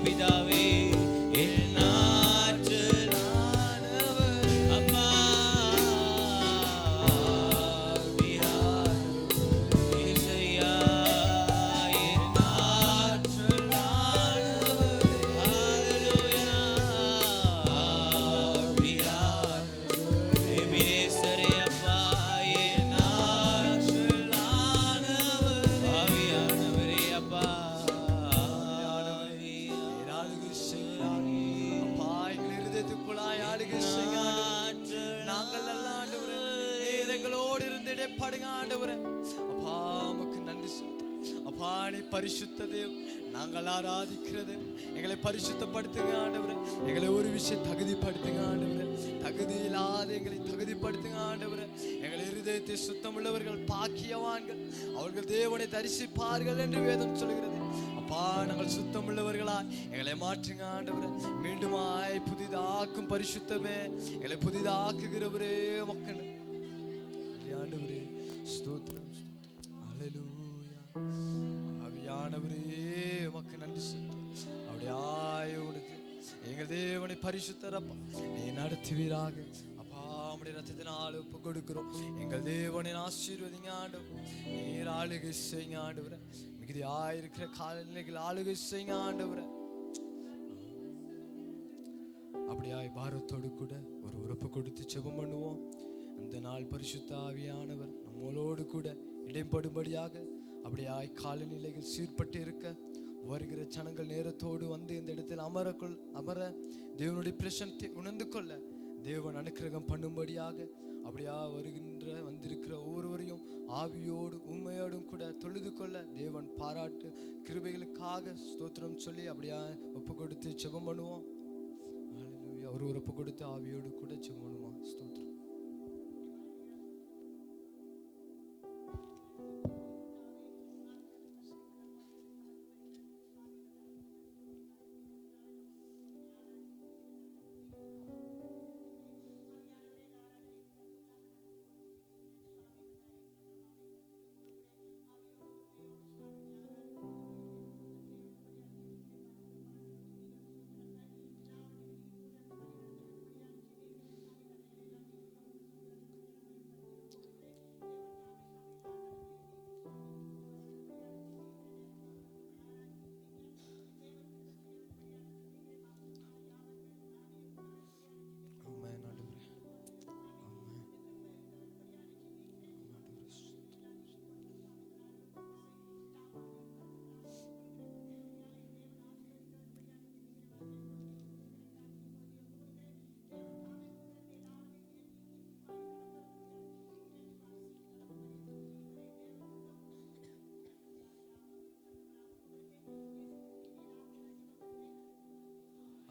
பிதாவே என் ஆற்றலானவர் அப்பா ஏசையா என் ஆற்றலானவர் ஹல்லேலூயா எபினேசரே அப்பா என் ஆற்றலானவர் ஆவியானவரே அப்பா நாங்கள் நல்ல ஆண்டவரே எங்களோடு இருந்திடே படுங்க ஆண்டவரே அப்பா உமக்கு நன்றி சொல்றோம் அப்பா நீ பரிசுத்த தேவன் நாங்கள் ஆராதிக்கிறது எங்களை பரிசுத்தப்படுத்துங்க ஆண்டவரே எங்களை ஒரு விஷயம் தகுதிப்படுத்துங்க ஆண்டவரே தகுதி இல்லாத எங்களை தகுதிப்படுத்துங்க ஆண்டவரே எங்களை இருதயத்தை சுத்தமுள்ளவர்கள் பாக்கியவான்கள் அவர்கள் தேவனை தரிசிப்பார்கள் என்று வேதம் சொல்கிறது அப்பா நாங்கள் சுத்தமுள்ளவர்களா எங்களை மாற்றுங்க ஆண்டவரே மீண்டுமாய் புதிதாக்கும் பரிசுத்தமே எங்களை புதிதாக்குகிறவரே மக்கள் ஆண்டவரே ஸ்தோத்திரம் ஹல்லேலூயா ஆவியானவரே உமக்கு நன்றி சொல்றோம் அப்படியே உனக்கு எங்கள் தேவனை பரிசுத்தரப்பா நீ நடத்துவீராக அப்பா உம்முடைய ரத்தத்தினால் ஒப்பு கொடுக்கிறோம் எங்கள் தேவனை ஆசீர்வதிங்க ஆண்டவர் நீர் ஆளுகை செய்யுங்க ஆண்டவரே மிகுதியாயிருக்கிற காலநிலைகள் ஆளுகை செய்யுங்க ஆண்டவரே அப்படியாய் பாரத்தோடு கூட ஒரு உறுப்பு கொடுத்து ஜெபம் பண்ணுவோம் அந்த நாள் பரிசுத்த ஆவியானவர் நம்மளோடு கூட இடைப்படும்படியாக அப்படியாய் காலநிலைகள் சீர்பட்டு இருக்க வருகிற ஜனங்கள் நேரத்தோடு வந்து இந்த இடத்தில் அமர தேவனுடைய பிரசன்னத்தை உணர்ந்து கொள்ள தேவன் அனுக்கிரகம் பண்ணும்படியாக அப்படியா வந்திருக்கிற ஒவ்வொருவரையும் ஆவியோடு உண்மையோடும் கூட தொழுது கொள்ள தேவன் பாராட்டு கிருபைகளுக்காக ஸ்தோத்திரம் சொல்லி அப்படியா ஒப்பு கொடுத்து ஜெபம் பண்ணுவோம் ஒரு ஒப்பு கொடுத்து ஆவியோடு கூட ஜெபம் பண்ணுவோம் ஸ்தோத்திரம்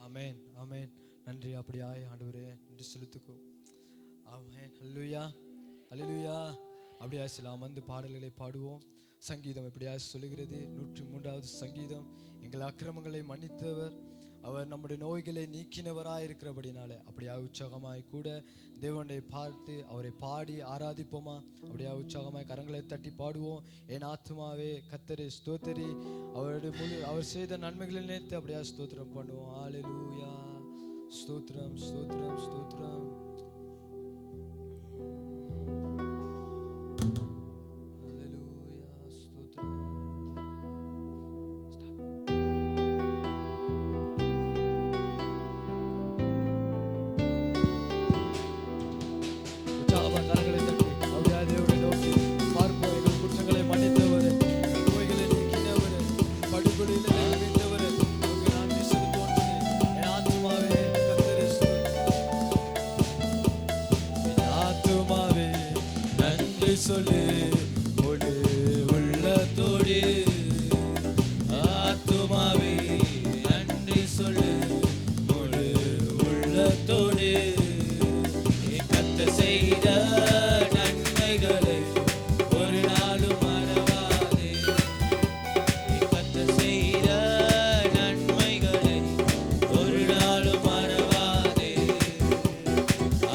ஆமென் ஆமென் நன்றி அப்படியாய் ஆண்டவரே நன்றி செலுத்துக்கோ ஆமென் ஹல்லேலூயா ஹல்லேலூயா அப்படியா சில அமர்ந்து பாடல்களை பாடுவோம் சங்கீதம் எப்படியா சொல்லுகிறது 103வது சங்கீதம் எங்கள் அக்கிரமங்களை மன்னித்தவர் அவர் நம்முடைய நோய்களை நீக்கினவராயிருக்கிறபடினாலே அப்படியா உற்சாகமாய் கூட தேவனை பார்த்து அவரை பாடி ஆராதிப்போமா அப்படியா உற்சாகமாய் கரங்களை தட்டி பாடுவோம் என் ஆத்துமாவே கர்த்தரை ஸ்தோத்திரி அவர் செய்த நன்மைகளை நினைத்து அப்படியா ஸ்தோத்திரம் பண்ணுவோம் ஹல்லேலூயா ஸ்தோத்திரம் ஸ்தோத்திரம் ஸ்தோத்திரம் சொல்லு முழு உள்ளத்தோடு ஆத்துமாவே நன்றி சொல்லு முழு உள்ளத்தோடு கர்த்தர் செய்த நன்மைகளை ஒரு நாளும் மறவாதே கர்த்தர் செய்த நன்மைகளை ஒரு நாளும் மறவாதே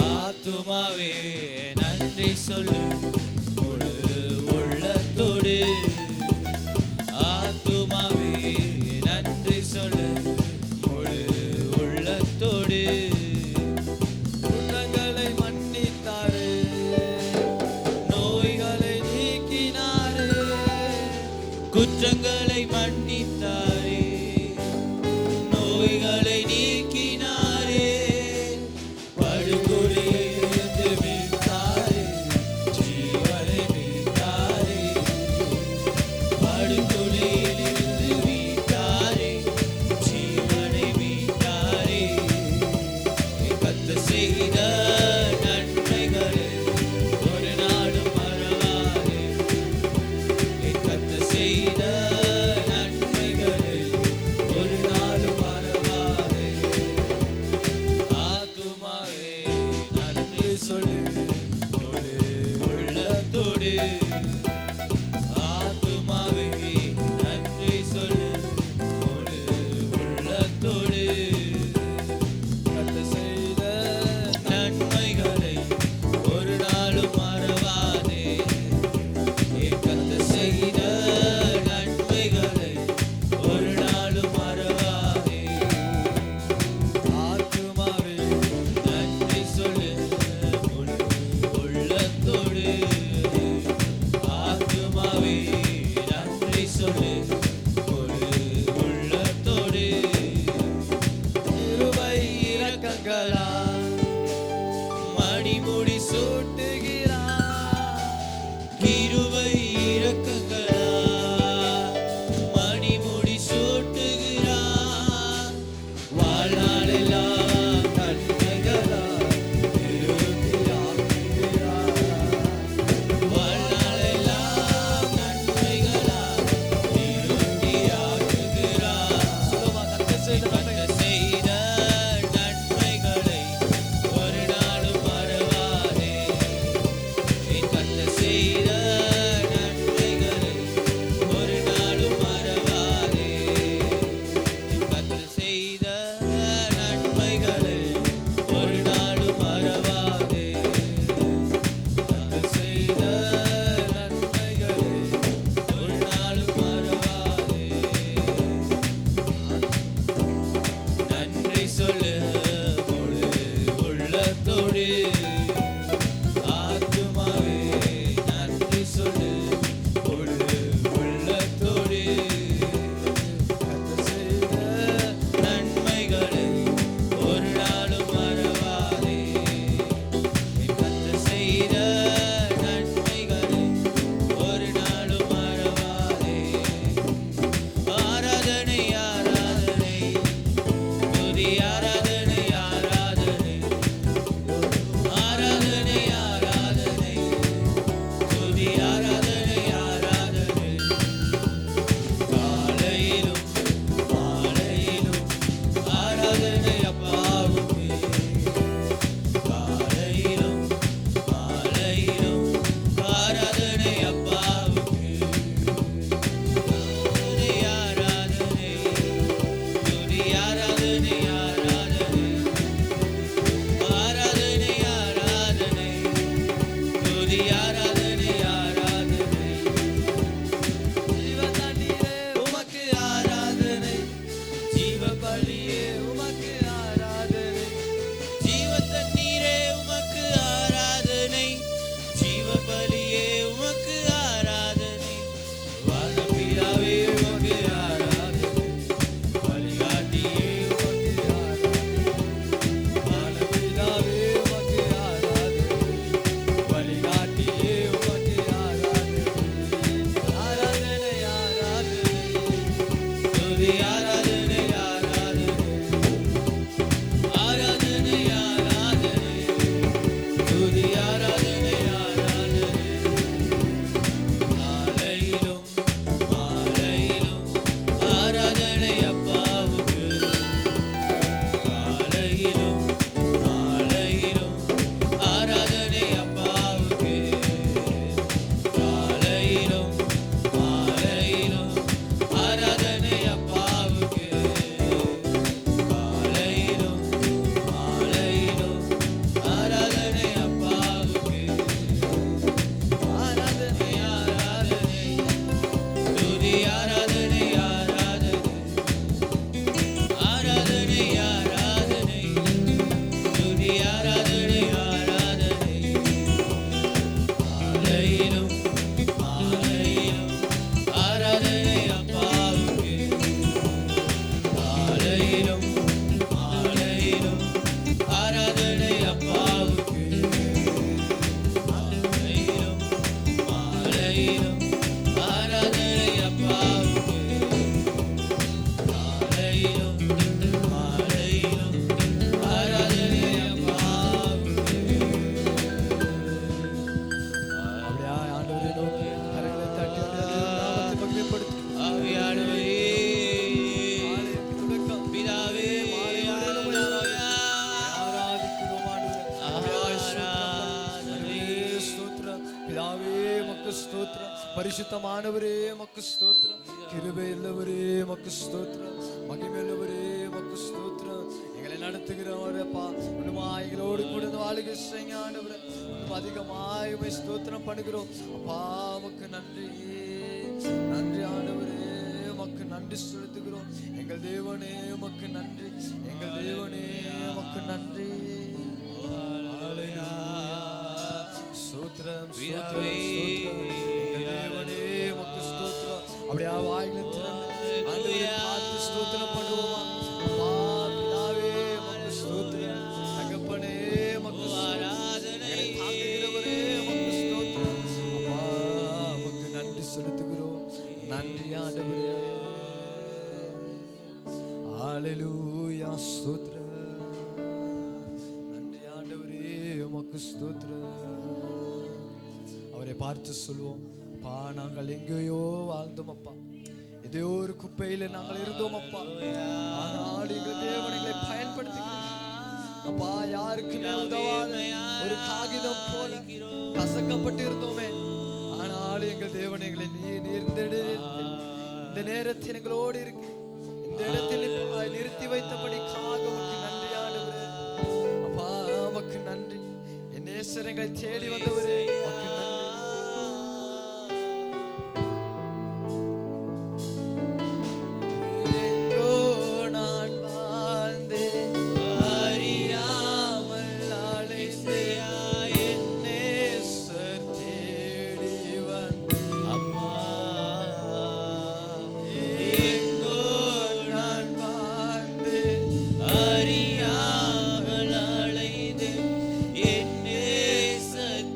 ஆத்துமாவே நன்றி சொல்லு ஆராதனை அப்பாவுக்கு காலையிலும் மாலையிலும் ஆராதனை அப்பாவுக்கு ஆராதனை துதி ஆராதனை ஆராதனை ஆராதனை ஆராதனை துதி ஆராதனை ஆராதனை ஜீவ தண்ணீரே உமக்கு ஆராதனை ஜீவ பலியே உமக்கு ஆராதனை ஜீவ தண்ணீரே உமக்கு ஆராதனை ஜீவ பலியே உமக்கு ஆராதனை வானபிதாவே உமக்கு ஆராதனை வழிகாட்டியே உமக்கு ஆராதனை வானபிதாவே உமக்கு ஆராதனை வழிகாட்டியே உமக்கு ஆராதனை ஆராதனை ஆராதனை துதி ஆராதனை ஆராதனை ஆராதனை ஆராதனை துதி ஆராதனை ஆராதனை காலையிலும் மாலையிலும் ஆராதனை அப்பாவுக்கு காலையிலும் மாலையிலும் ஆராதனை அப்பாவுக்கு காலையிலும் மாலையிலும் ஆராதனை அப்பாவுக்கு காலையிலும் மாலையிலும் ஆராதனை அப்பாவுக்கு ஆராதனை ஆராதனை துதி ஆராதனை ஆராதனை ஆராதனை ஆராதனை துதி ஆராதனை ஆராதனை காலையிலும் மாலையிலும் ஆராதனை அப்பாவுக்கு காலையிலும் மாலையிலும் ஆராதனை அப்பாவுக்கு காலையிலும் மாலையிலும் ஆராதனை அப்பாவுக்கு காலையிலும் மாலையிலும் ஆராதனை அப்பாவுக்கு அப்படியே ஆண்டவரை நோக்கி கரங்களை தட்டி நாமத்தை மகிமைப்படுத்து. ஆவியானவரே ஆலயத்துக்கு பிதாவே ஆராதிக்கிறோம் ஆண்டவரே. ஆராதனை ஸ்தோத்திரம் பிதாவே மக்கு ஸ்தோத்திரம் பரிசுத்தமானவரே மக்கு ஸ்தோத்திரம் கிருபை உள்ளவரே மக்கு ஸ்தோத்திரம் மகிமை உள்ளவரே மக்கு ஸ்தோத்திரம் எங்களை நடத்துகிறவரப்பா இன்னுமா எங்களோடு கூட இந்த வாழுகை செய்யுங்க ஆண்டவரே இன்னும் அதிகமாய் உம்மை ஸ்தோத்திரம் பண்ணுகிறோம் அப்பா உமக்கு நன்றி நன்றி ஆண்டவரே உமக்கு நன்றி செலுத்துகிறோம் எங்கள் தேவனே உமக்கு நன்றி எங்கள் தேவனே உமக்கு நன்றி ஸ்தோத்திரம் ஸ்தோத்திரம் ஸ்தோத்திரம் எங்கள் தேவனே உமக்கு ஸ்தோத்திரம் அப்படியே வாயில திறந்து ஆண்டவரை பார்த்து ஸ்தோத்திரம் பண்ணுவோமா அப்பா பிதாவே உமக்கு ஸ்தோத்திரம் தகப்பனே உமக்கு ஆராதனை தாங்குகிறவரே உமக்கு ஸ்தோத்திரம் அப்பா உமக்கு நன்றி செலுத்துகிறோம் நன்றி ஆண்டவரே ஹalleluya ஸ்தோத்திரம் நன்றி ஆண்டவரே உமக்கு ஸ்தோத்திரம் அவரை பார்த்து சொல்வோம் அப்பா நாங்கள் எங்கேயோ வாழ்ந்தோம் அப்பா ஏதோ ஒரு குப்பையில நாங்கள் இருந்தோம் அப்பா ஆனால் எங்கள் தேவன் எங்களை பயன்படுத்தி அப்பா யாருக்கு உதவாத ஒரு காகிதம் போல கசக்கப்பட்டு இருந்தோமே ஆனால் எங்கள் தேவன் எங்களை நீர்ந்தெடு இந்த நேரத்தில் எங்களோடு இருக்கு இந்த இடத்தில் நிறுத்தி வைத்தபடிக்காக உமக்கு நன்றி ஆண்டவரே அப்பா உமக்கு நன்றி என் நேசர் எங்களை தேடி வந்தவரே உமக்கு நன்றி எங்கோ நான் வாழ்ந்தேன் அறியாமல் அழைத்தையா என் நேசர் தேடி வந்த அப்பா எங்கோ நான் வாழ்ந்தேன் அறியாமல் அழைத்தேன் என் நேசர்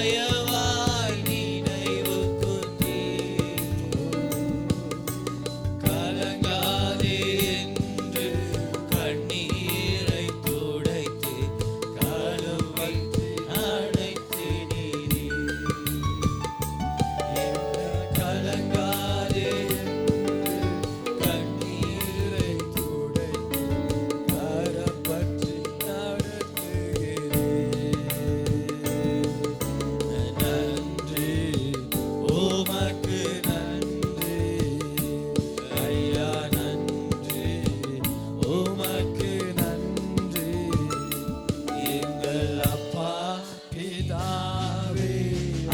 தயவாய் நினைவு கூர்ந்தீர். கலங்காதே என்று கண்ணீரை துடைத்து கழுவி அணைத்தீரே. கலங்காதே கண்ணீரை துடைத்து கரம் பற்றி நடத்துகிறேன். நன்றி உமக்கு நன்றி ஐயா நன்றி உமக்கு நன்றி எங்கள் அப்பா பிதாவே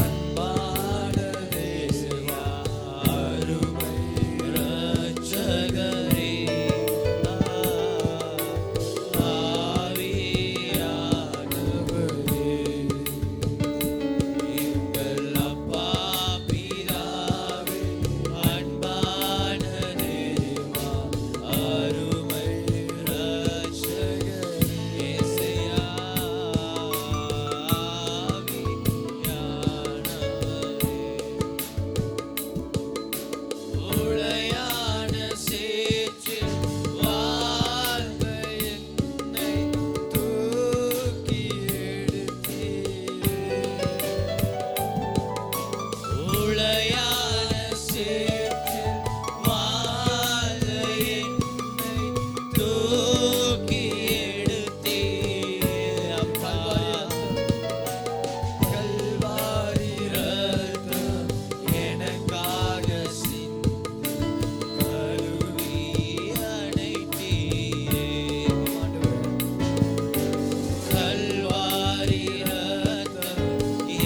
அன்பான தேவா அருமை இரட்சகரே ஆவியானவரே எங்கள் அப்பா பிதாவே அன்பான தேவா அருமை இரட்சகரே இயேசுவே ஆவியானவரே உளையான சேற்றில் வாழ்ந்த என்னை தூக்கி எடுத்தீரே. உளையான சேற்றில் வாழ்ந்த என்னை தூக்கி எடுத்தீர். அப்பா கல்வாரி ரத்தம் எனக்காக சிந்தி கழுவி அணைத்தீரே. கல்வாரி ரத்தம்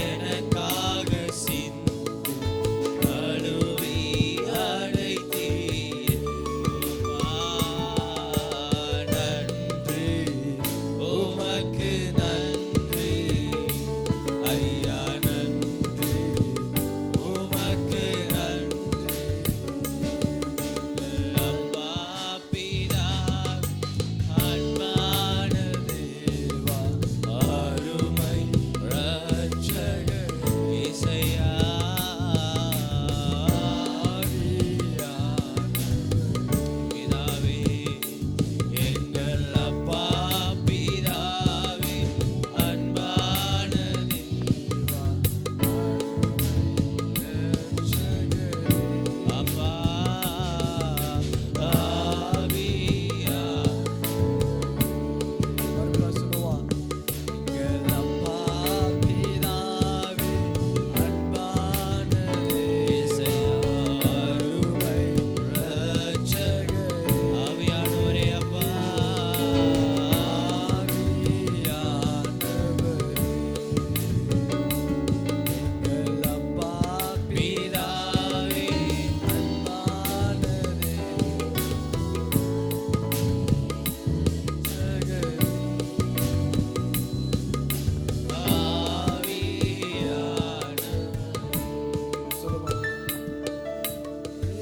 எனக்காக சிந்தி கழுவி அணைத்தீரே. நன்றி உமக்கு நன்றி ஐயா நன்றி உமக்கு நன்றி அப்பா பிதா அன்பான தேவா அருமை இரட்சகர் இயேசுவே பிதாவே எங்கள் அப்பா பிதாவே அன்பான தேவா அப்பா ஆவியா சொல்லுவான் எங்கள் அப்பா பிதாவே அன்பான இயேசுவே அருமை இரட்சகர் ஆவியானவரே அப்பா எங்கள் அப்பா பிதாவே அன்பானதே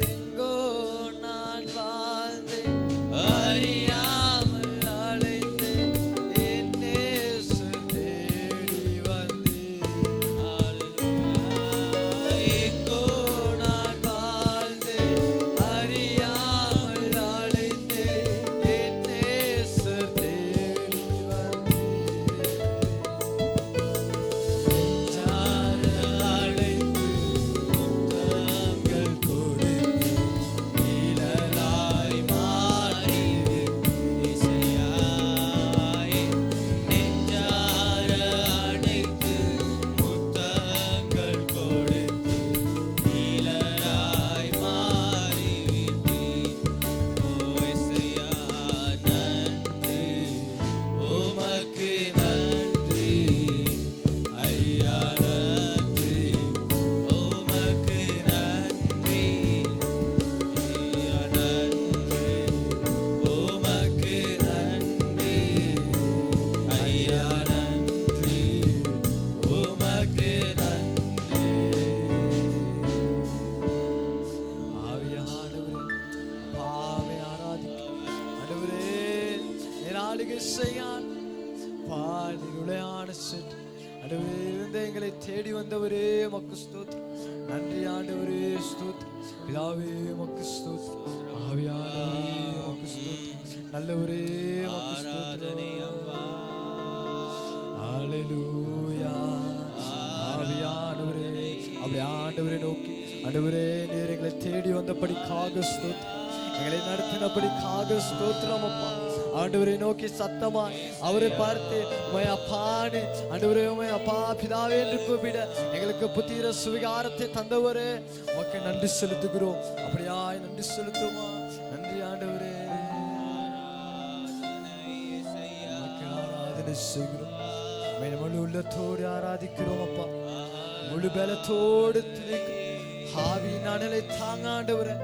எங்கோ நான் வாழ்ந்தேன் அறியாமல் அழைத்தேன் என் நேசர் தேடி வந்தேன். எங்கோ நான் வாழ்ந்தேன் அறியாமல் அழைத்தேன் என் நேசர் தேடி வந்தேன். நெஞ்சார அழைத்து முத்தங்கள் கொடுத்து நிழலாய் மாறிவிட்டீர். இசையாய் நெஞ்சார அணைத்து முத்தங்கள் கொடுத்து நீலராய் மாறிவிட்டீர். ஓ இசையா நன்றி உமக்கு நன்றி ஐயா நன்றி உமக்கு நன்றி ஐயா நன்றி உமக்கு நன்றி ஐயா நன்றி உமக்கு நன்றி. ஆவியானவரே, அப்பாவை ஆராதிக்கிறோம். ஆண்டவரே, நீர் ஆளுகை செய்யான். அப்பா, நீர் உளையான சேற்று ஆண்டவரே இருந்த எங்களை தேடி வந்தவரே உமக்கு ஸ்தோத்திரம். நன்றி ஆண்டவரே, ஸ்தோத்திரம். பிதாவே உமக்கு ஸ்தோத்திரம். ஆவியானவரே உமக்கு ஸ்தோத்திரம். நல்லவரே உமக்கு ஸ்தோத்திரம். ஹல்லேலூயா. ஆவியானவரே, அப்படி ஆண்டவரை நோக்கி, ஆண்டவரே நீர் எங்களை தேடி வந்தபடிக்காக ஸ்தோத்திரம். எங்களை நடத்தினபடிக்காக ஸ்தோத்திரம் அப்பா. ஆண்டவரை நோக்கி சத்தமா அவரை பார்த்து உம்மை அப்பான்னு, ஆண்டவரே உம்மை அப்பா பிதாவே என்று கூப்பிட எங்களுக்கு புத்திர சுவிகாரத்தை தந்தவரே உமக்கு நன்றி செலுத்துகிறோம். அப்படியாய் நன்றி செலுத்துமா. நன்றி ஆண்டவரே, ஆராதனை செய்கிறோம். முழு உள்ளத்தோடு ஆராதிக்கிறோம் அப்பா. முழு பலத்தோடு துதிக்கிறோம். ஆவியின் அனலை தாங்க ஆண்டவரே.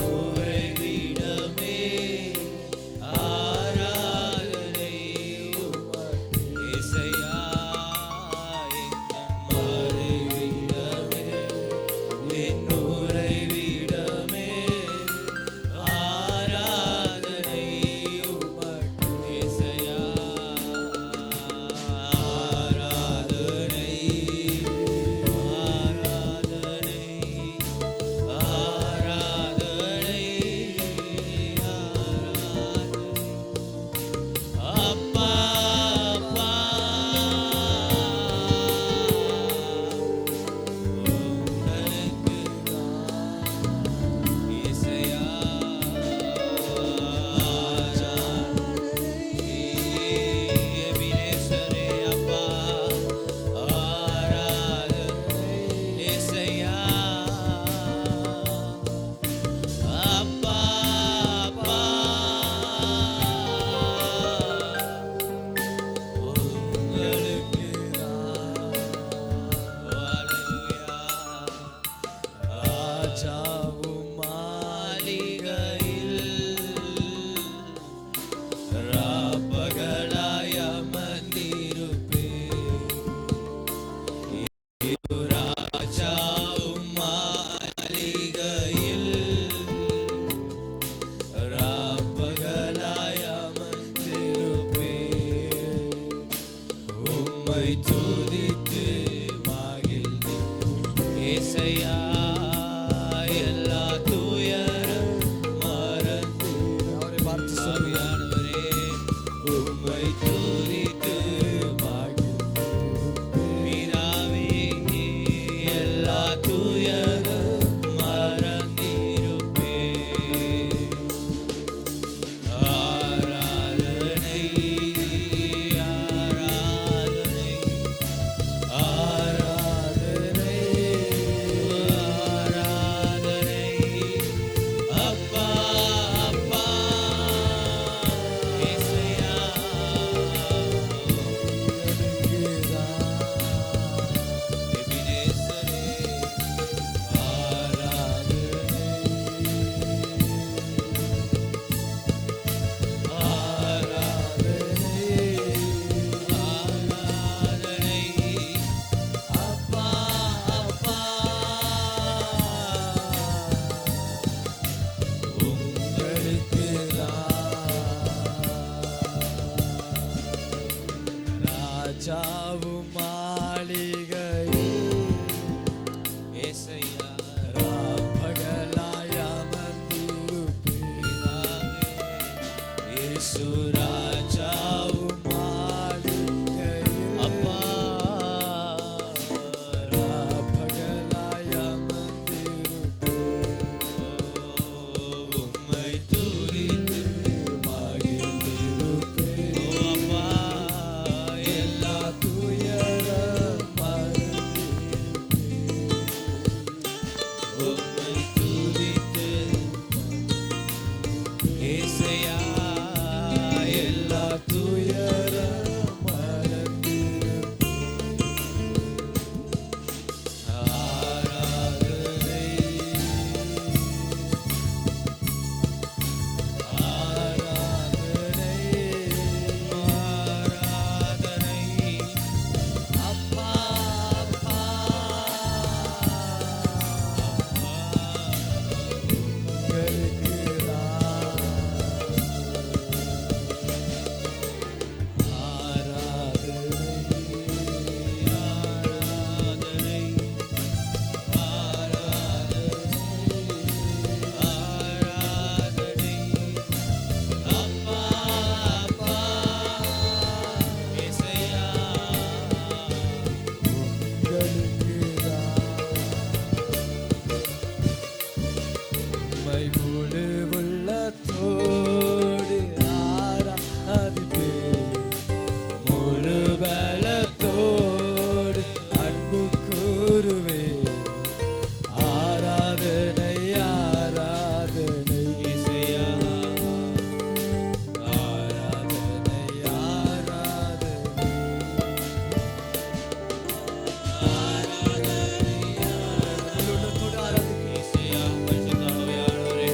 உறைவிடமே முழு உள்ளத்தோடு ஆராதிப்பேன், முழு பலத்தோடு அன்பு கூறுவேன். ஆராதனை ஆராதனை இசையா, ஆராதனை ஆராதனை உள்ளத்தோடு ஆராதிப்பேன். இசையா பரிசுத்தாவியானவரே,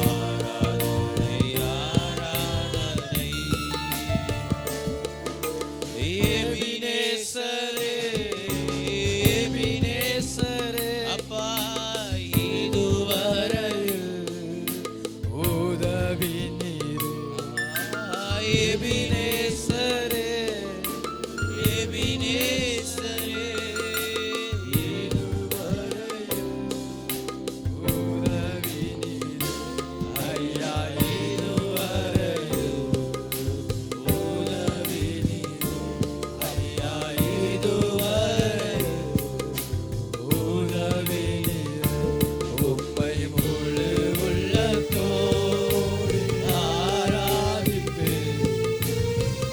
ஆராதனை ஆராதனை. எபினேசரே, எபினேசரே, அப்பா இதுவரையில் உதவி நீரே. எபினேசரே, எபினேசரே, இதுவரையில் உதவி நீரே. ஐயா இதுவரையில் உதவி நீரே. ஐயா இதுவரையில் உதவி நீரே. உம்மை முழு உள்ளத்தோடு ஆராதிப்பேன்,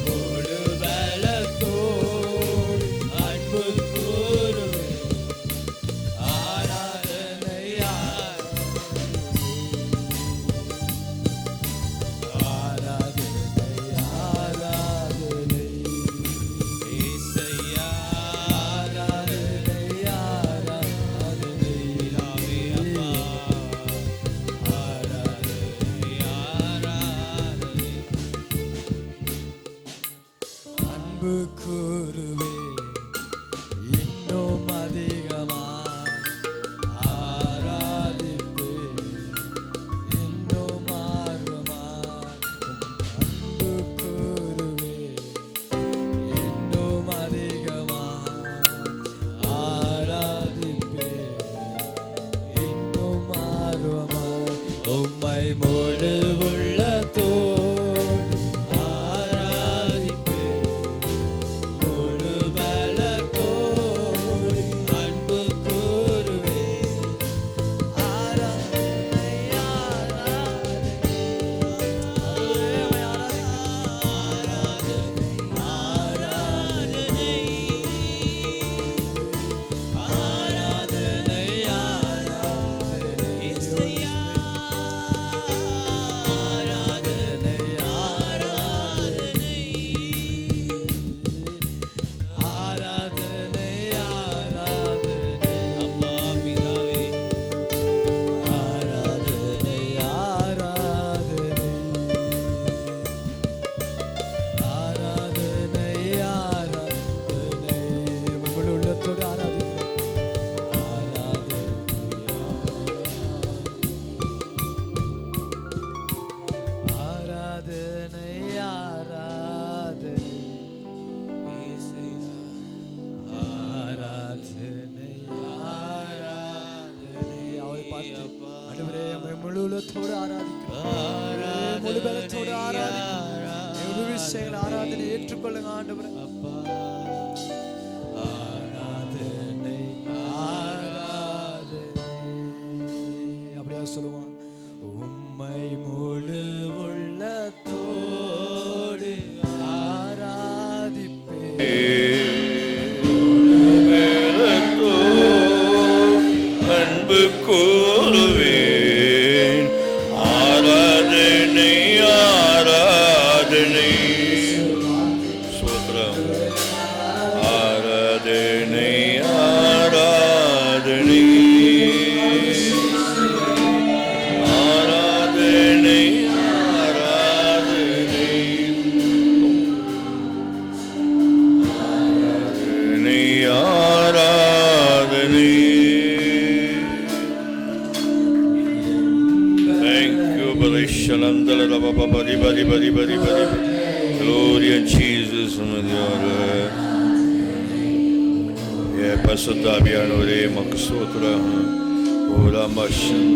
முழு பலத்தோடு அன்பு கூறுவேன். ஆராதனை ஆராதனை ஆராதனை இசையா, ஆராதனை ஆராதனை அப்பா, ஆராதனை ஆராதனை. அன்பு கூறுவேன் இன்னும் அதிகமாய், ஆராதிப்பேன் இன்னும் ஆர்வமாய். அன்பு கூறுவேன் இன்னும் அதிகமாய், ஆராதிப்பேன் இன்னும் ஆர்வமாய். உம்மை முழு உள்ளத்தோடு ஆராதிப்பேன், முழு பலத்தோடு அன்பு கூறுவேன். ஆராதனை ஆராதனை ஆராதனை ஆராதனை ஆராதனை இசையா, ஆராதனை ஆராதனை ஆராதனை ஆராதனை. அப்பா பிதாவே, ஆராதனை ஆராதனை ஆராதனை ஆராதனை. முழு உள்ளத்தோடு ஆராதிக்கிறோம். ஆராதனை ஆராதனை இசையா, ஆராதனை ஆராதனை. அவரை பார்த்து ஆண்டவரே, உம்மை முழு உள்ளத்தோடு ஆராதிக்கிறோம், முழு பலத்தோடு ஆராதிக்கிறோம். முழு விஷயங்கள் ஆராதனை ஏற்றுக்கொள்ளுங்க ஆண்டவரே. அப்பா ஆராதனை ஆராதனை. அப்படியா சொல்லுவான். உம்மை முழு உள்ளத்தோடு ஆராதிப்பேன், அன்பு கூறுவேன். ஆராதனை ஆராதனை சோத்ரம். ஆராதனை ஆராதனை ஆராதனை ஆராதனை ஆராதனை ஆராதனை. Thank you, Brother Shalandala, Bari, Bari, Bari, Bari, Bari. Glory in Jesus. Yeah, பரிசுத்தாவியானவரே உமக்கு ஸ்தோத்திரம். ஓலா மஷன்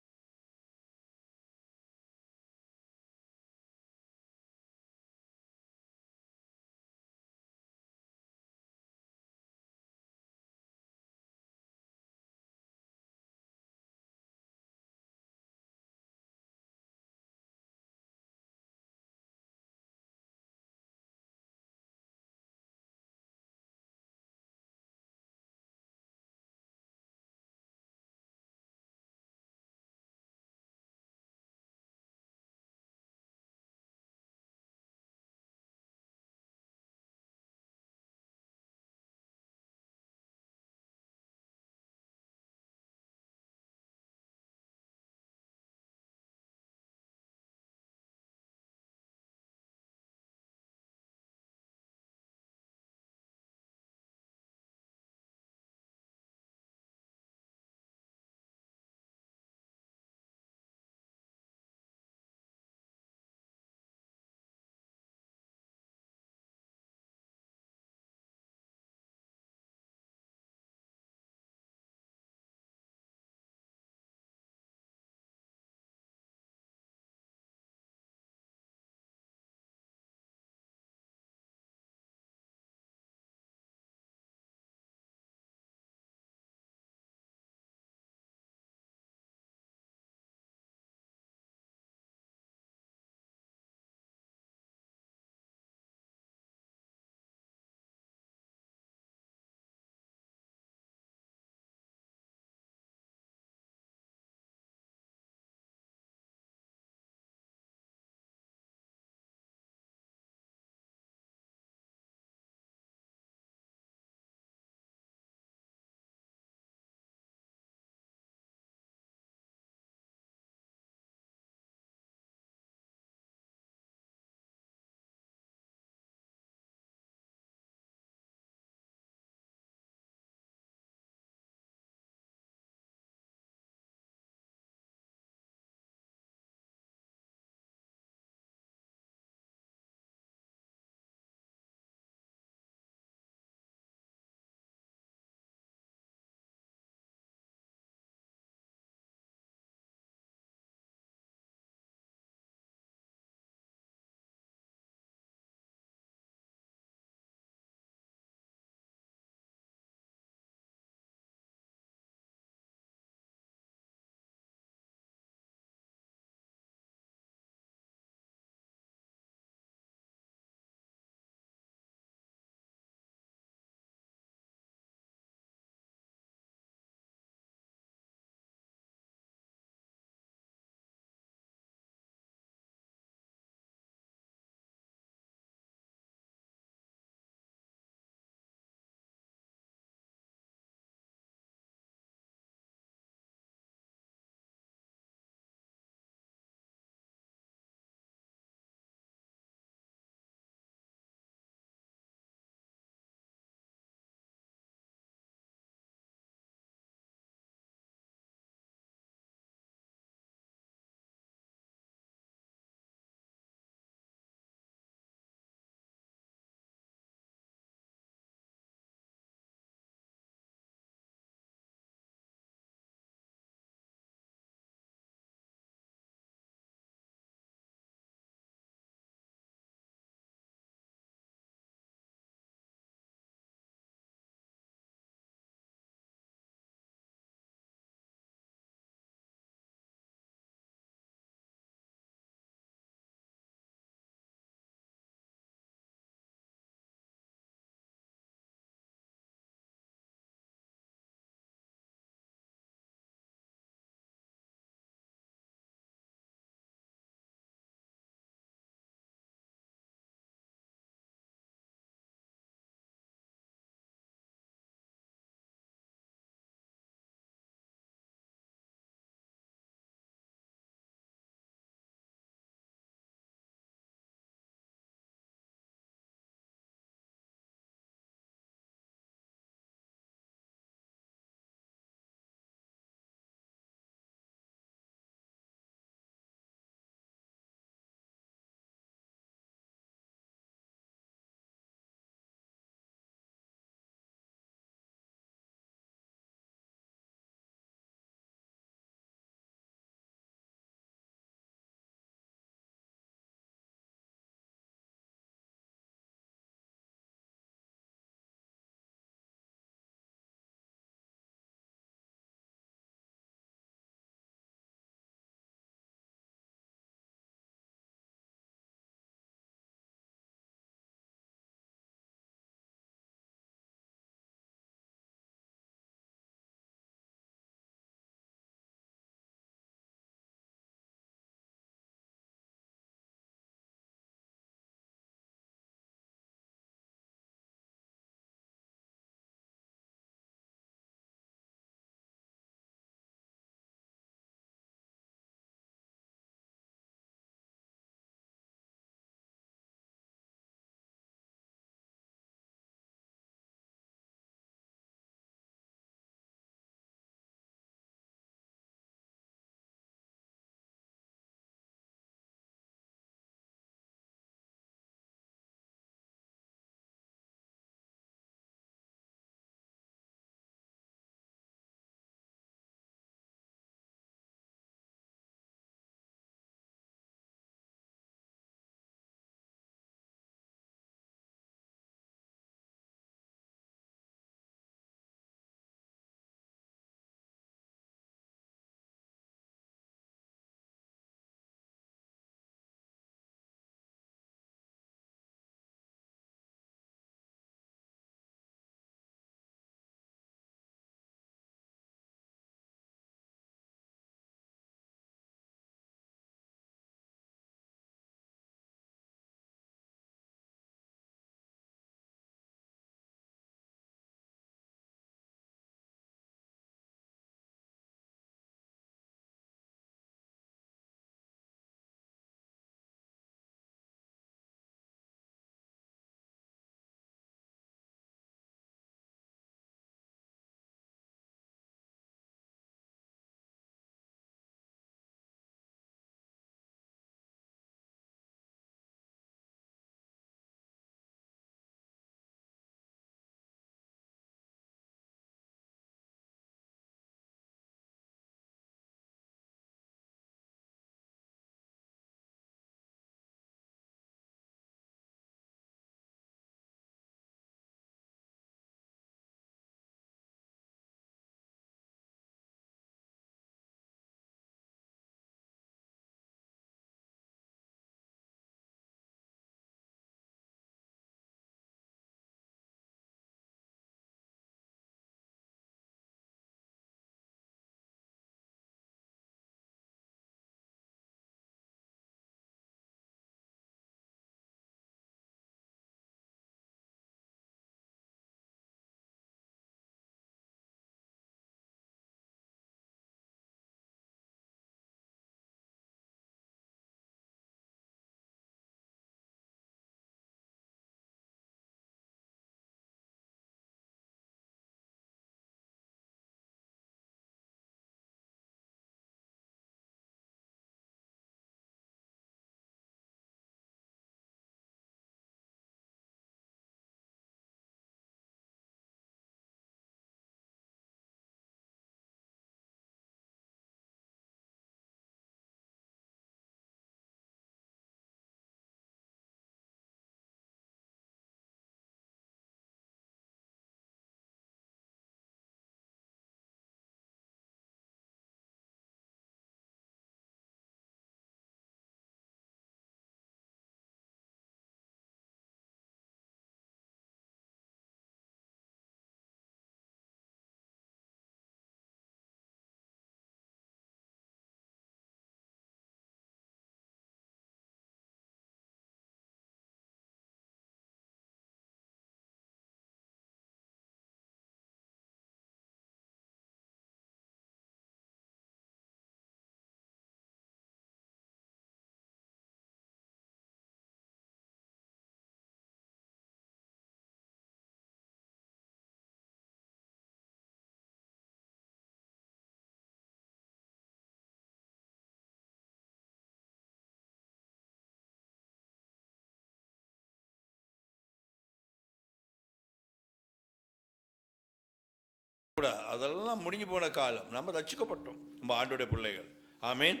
அதெல்லாம் முடிஞ்சு போன காலம். நம்ம ரட்சிக்கப்பட்டோம், நம்ம ஆண்டோடைய பிள்ளைகள். ஆமீன்.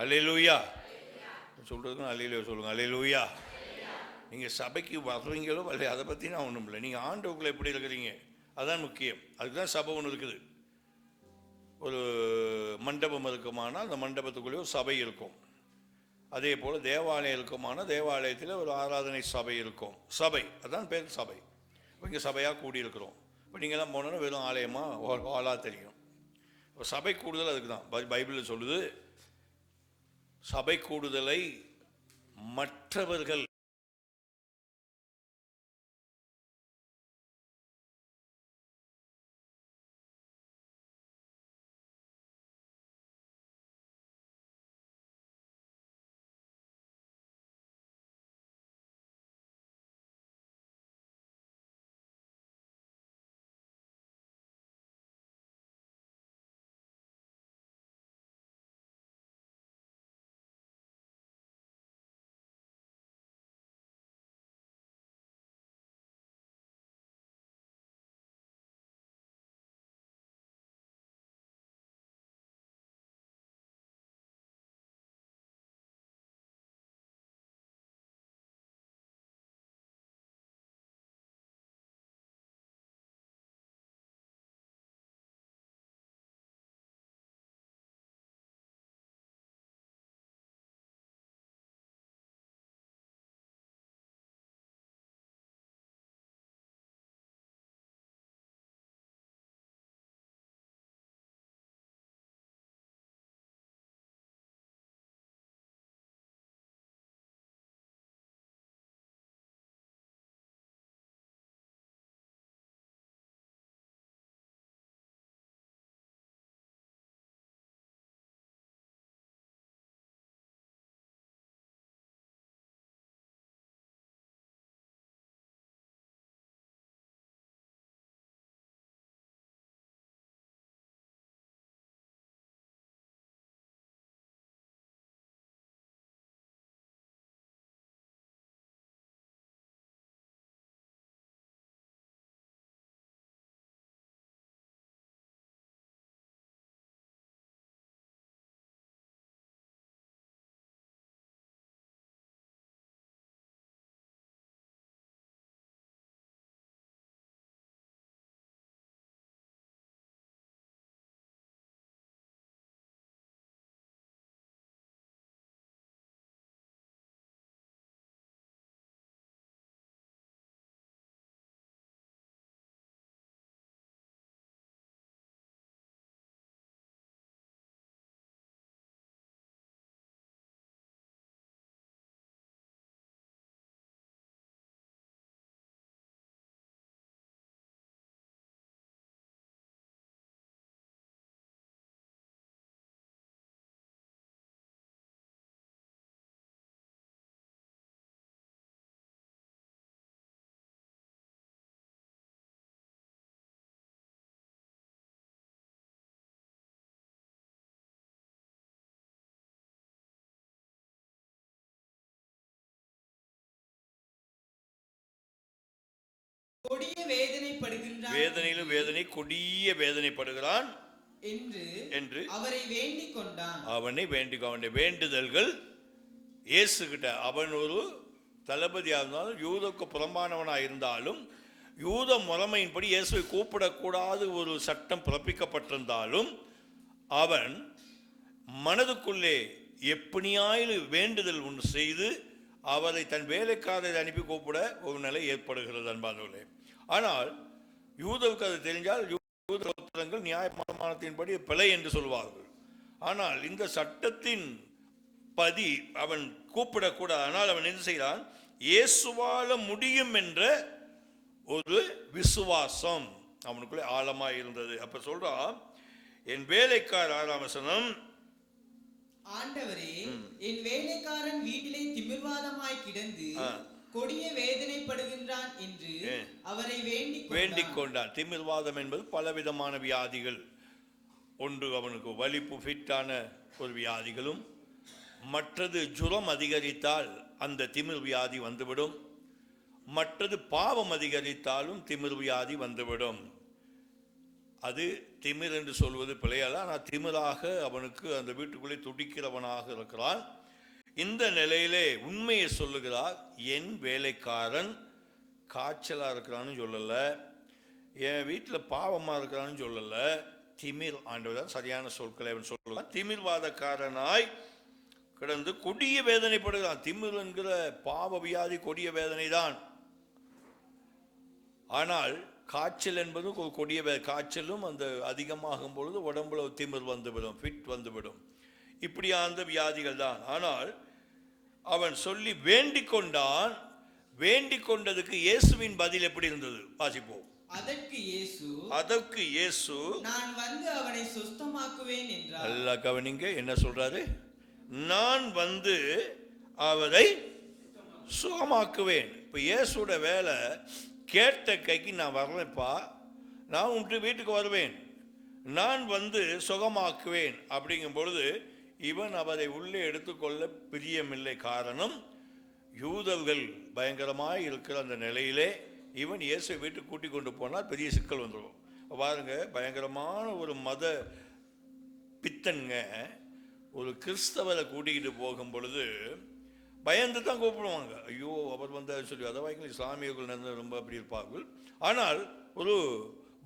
அல்லேலூயா. சொல்றதுக்கு அல்லேலூயா சொல்லுங்க. அல்லேலூயா. நீங்கள் சபைக்கு வர்றீங்களோ அல்ல, அதை பற்றி நான் ஒன்றும் இல்லை. நீங்கள் ஆண்டவர்களை எப்படி இருக்கிறீங்க அதுதான் முக்கியம். அதுக்கு தான் சபை ஒன்று இருக்குது. ஒரு மண்டபம் இருக்குமானால் அந்த மண்டபத்துக்குள்ளே ஒரு சபை இருக்கும். அதே போல் தேவாலயம் இருக்குமானால் தேவாலயத்தில் ஒரு ஆராதனை சபை இருக்கும். சபை அதான் பேர் சபை. இப்போ இங்கே சபையாக கூடியிருக்கிறோம். இப்போ நீங்கள்லாம் போனோன்னா வெறும் ஆலயமாக ஆளாக தெரியும். இப்போ சபை கூடுதல் அதுக்கு தான் பைபிளில் சொல்லுது. சபை கூடுதலை மற்றவர்கள் கொடிய வேதனைப்படுகின்றான், வேதனையிலும் வேதனை கொடிய வேதனைப்படுகிறான் என்று அவரை வேண்டிக் கொண்டான். அவனை வேண்டிக் அவனுடைய வேண்டுதல்கள் இயேசு கிட்ட. அவன் ஒரு தளபதியாக இருந்தாலும் யூதக்கு புறம்பானவனாக இருந்தாலும் யூத முறைமையின்படி இயேசுவை கூப்பிடக்கூடாது ஒரு சட்டம் பிறப்பிக்கப்பட்டிருந்தாலும் அவன் மனதுக்குள்ளே எப்படியாயிலும் வேண்டுதல் ஒன்று செய்து அவரை தன் வேலைக்காரரை அனுப்பி கூப்பிட ஒரு நிலை ஏற்படுகிறது அன்பானவர்களே. ஆனால் யூதவுக்கு அது தெரிஞ்சால் யூத கோத்திரங்கள் நியாயப்பிரமாணத்தின்படி பிழை என்று சொல்வார்கள். ஆனால் இந்த சட்டத்தின் பதி அவன் கூப்பிடக்கூடாது. ஆனால் அவன் என்ன செய்கிறான்? இயேசுவால முடியும் என்ற ஒரு விசுவாசம் அவனுக்குள்ளே ஆழமாக இருந்தது. அப்ப சொல்றான், என் வேலைக்கார 6ஆம் வசனம், ஆண்டவரே, என் வேலைக்காரன் வீட்டிலே திமிர்வாதமாய் கிடந்து கொடிய வேதனைப்படுகின்றான் என்று அவரை வேண்டிக் கொண்டான். திமிர்வாதம் என்பது பலவிதமான வியாதிகள். ஒன்று அவனுக்கு வலிப்பு ஃபிட்டான ஒரு வியாதிகளும், மற்றது ஜுரம் அதிகரித்தால் அந்த திமிர் வியாதி வந்துவிடும், மற்றது பாவம் அதிகரித்தாலும் திமிர் வியாதி வந்துவிடும். அது திமிர் என்று சொல்வது பிழையல்ல. ஆனால் திமிராக அவனுக்கு அந்த வீட்டுக்குள்ளே துடிக்கிறவனாக இருக்கிறான். இந்த நிலையிலே உண்மையை சொல்லுகிறார். என் வேலைக்காரன் காய்ச்சலாக இருக்கிறான்னு சொல்லலை, என் வீட்டில் பாவமாக இருக்கிறான்னு சொல்லலை. திமிர், ஆண்டவர் சரியான சொற்களை அவன் சொல்லலாம். திமிர்வாதக்காரனாய் கிடந்து கொடிய வேதனைப்படுகிறான். திமிர் என்கிற பாவ வியாதி கொடிய வேதனை தான். ஆனால் காய்ச்சல் என்பது ஒரு கொடிய காய்ச்சலும் அந்த அதிகமாகும் பொழுது உடம்புல திமிர் வந்துவிடும், ஃபிட் வந்துவிடும். இப்படியா அந்த வியாதிகள் தான். ஆனால் அவன் சொல்லி வேண்டிக் கொண்டான். வேண்டிக் கொண்டதுக்கு இயேசுவின் பதில் எப்படி இருந்தது வாசிப்போம். அதற்கு இயேசு நான் வந்து அவனை சுத்தமாக்குவேன் என்றார். நல்லா கவனிங்க, என்ன சொல்றாரு? நான் வந்து அவரை சுகமாக்குவேன். இப்ப இயேசுட வேலை, கேட்ட கைக்கு நான் வரலப்பா, நான் உன்ட்டு வீட்டுக்கு வருவேன், நான் வந்து சுகமாக்குவேன் அப்படிங்கும் பொழுது இவன் அவரை உள்ளே எடுத்துக்கொள்ள பிரியமில்லை. காரணம், யூதர்கள் பயங்கரமாய் இருக்கிற அந்த நிலையிலே இவன் இயேசு வீட்டுக்கு கூட்டி கொண்டு போனால் பெரிய சிக்கல் வந்துடும். பாருங்க, பயங்கரமான ஒரு மத பித்தன்க ஒரு கிறிஸ்தவரை கூட்டிக்கிட்டு போகும் பொழுது பயந்து தான் கூப்பிடுவாங்க. ஐயோ அவர் வந்தார் சொல்லி, அதை வாய்க்கு இஸ்லாமியர்கள் நடந்து ரொம்ப அப்படி இருப்பார்கள். ஆனால் ஒரு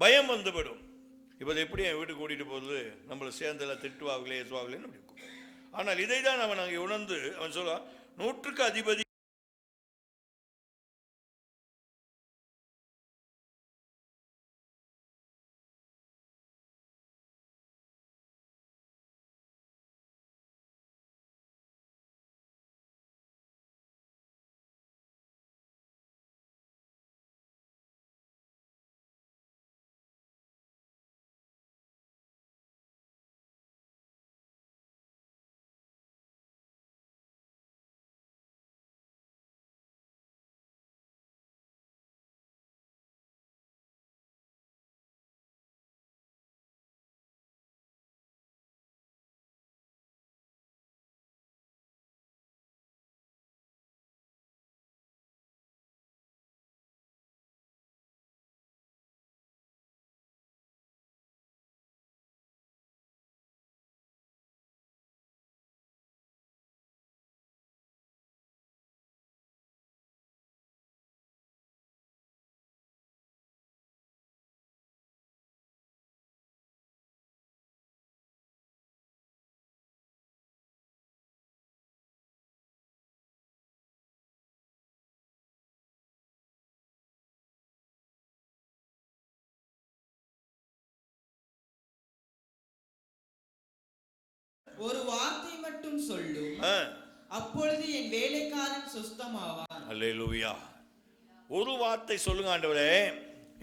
பயம் வந்துவிடும். இவர் எப்படி என் வீட்டுக்கு கூட்டிகிட்டு போகிறது, நம்மளை சேர்ந்தெல்லாம் திட்டுவார்களே ஏசுவார்களேன்னு அப்படி இருக்கும். ஆனால் இதை தான் அவன் அங்கே உணர்ந்து அவன் சொல்லுவான், 100க்கு அதிபதி ஒரு வார்த்தை மட்டும் சொல்லும், அப்பொழுது என் வேலைக்காரன் சுத்தமாவான். அல்லேலூயா. ஒரு வார்த்தை சொல்லுங்க ஆண்டவரே,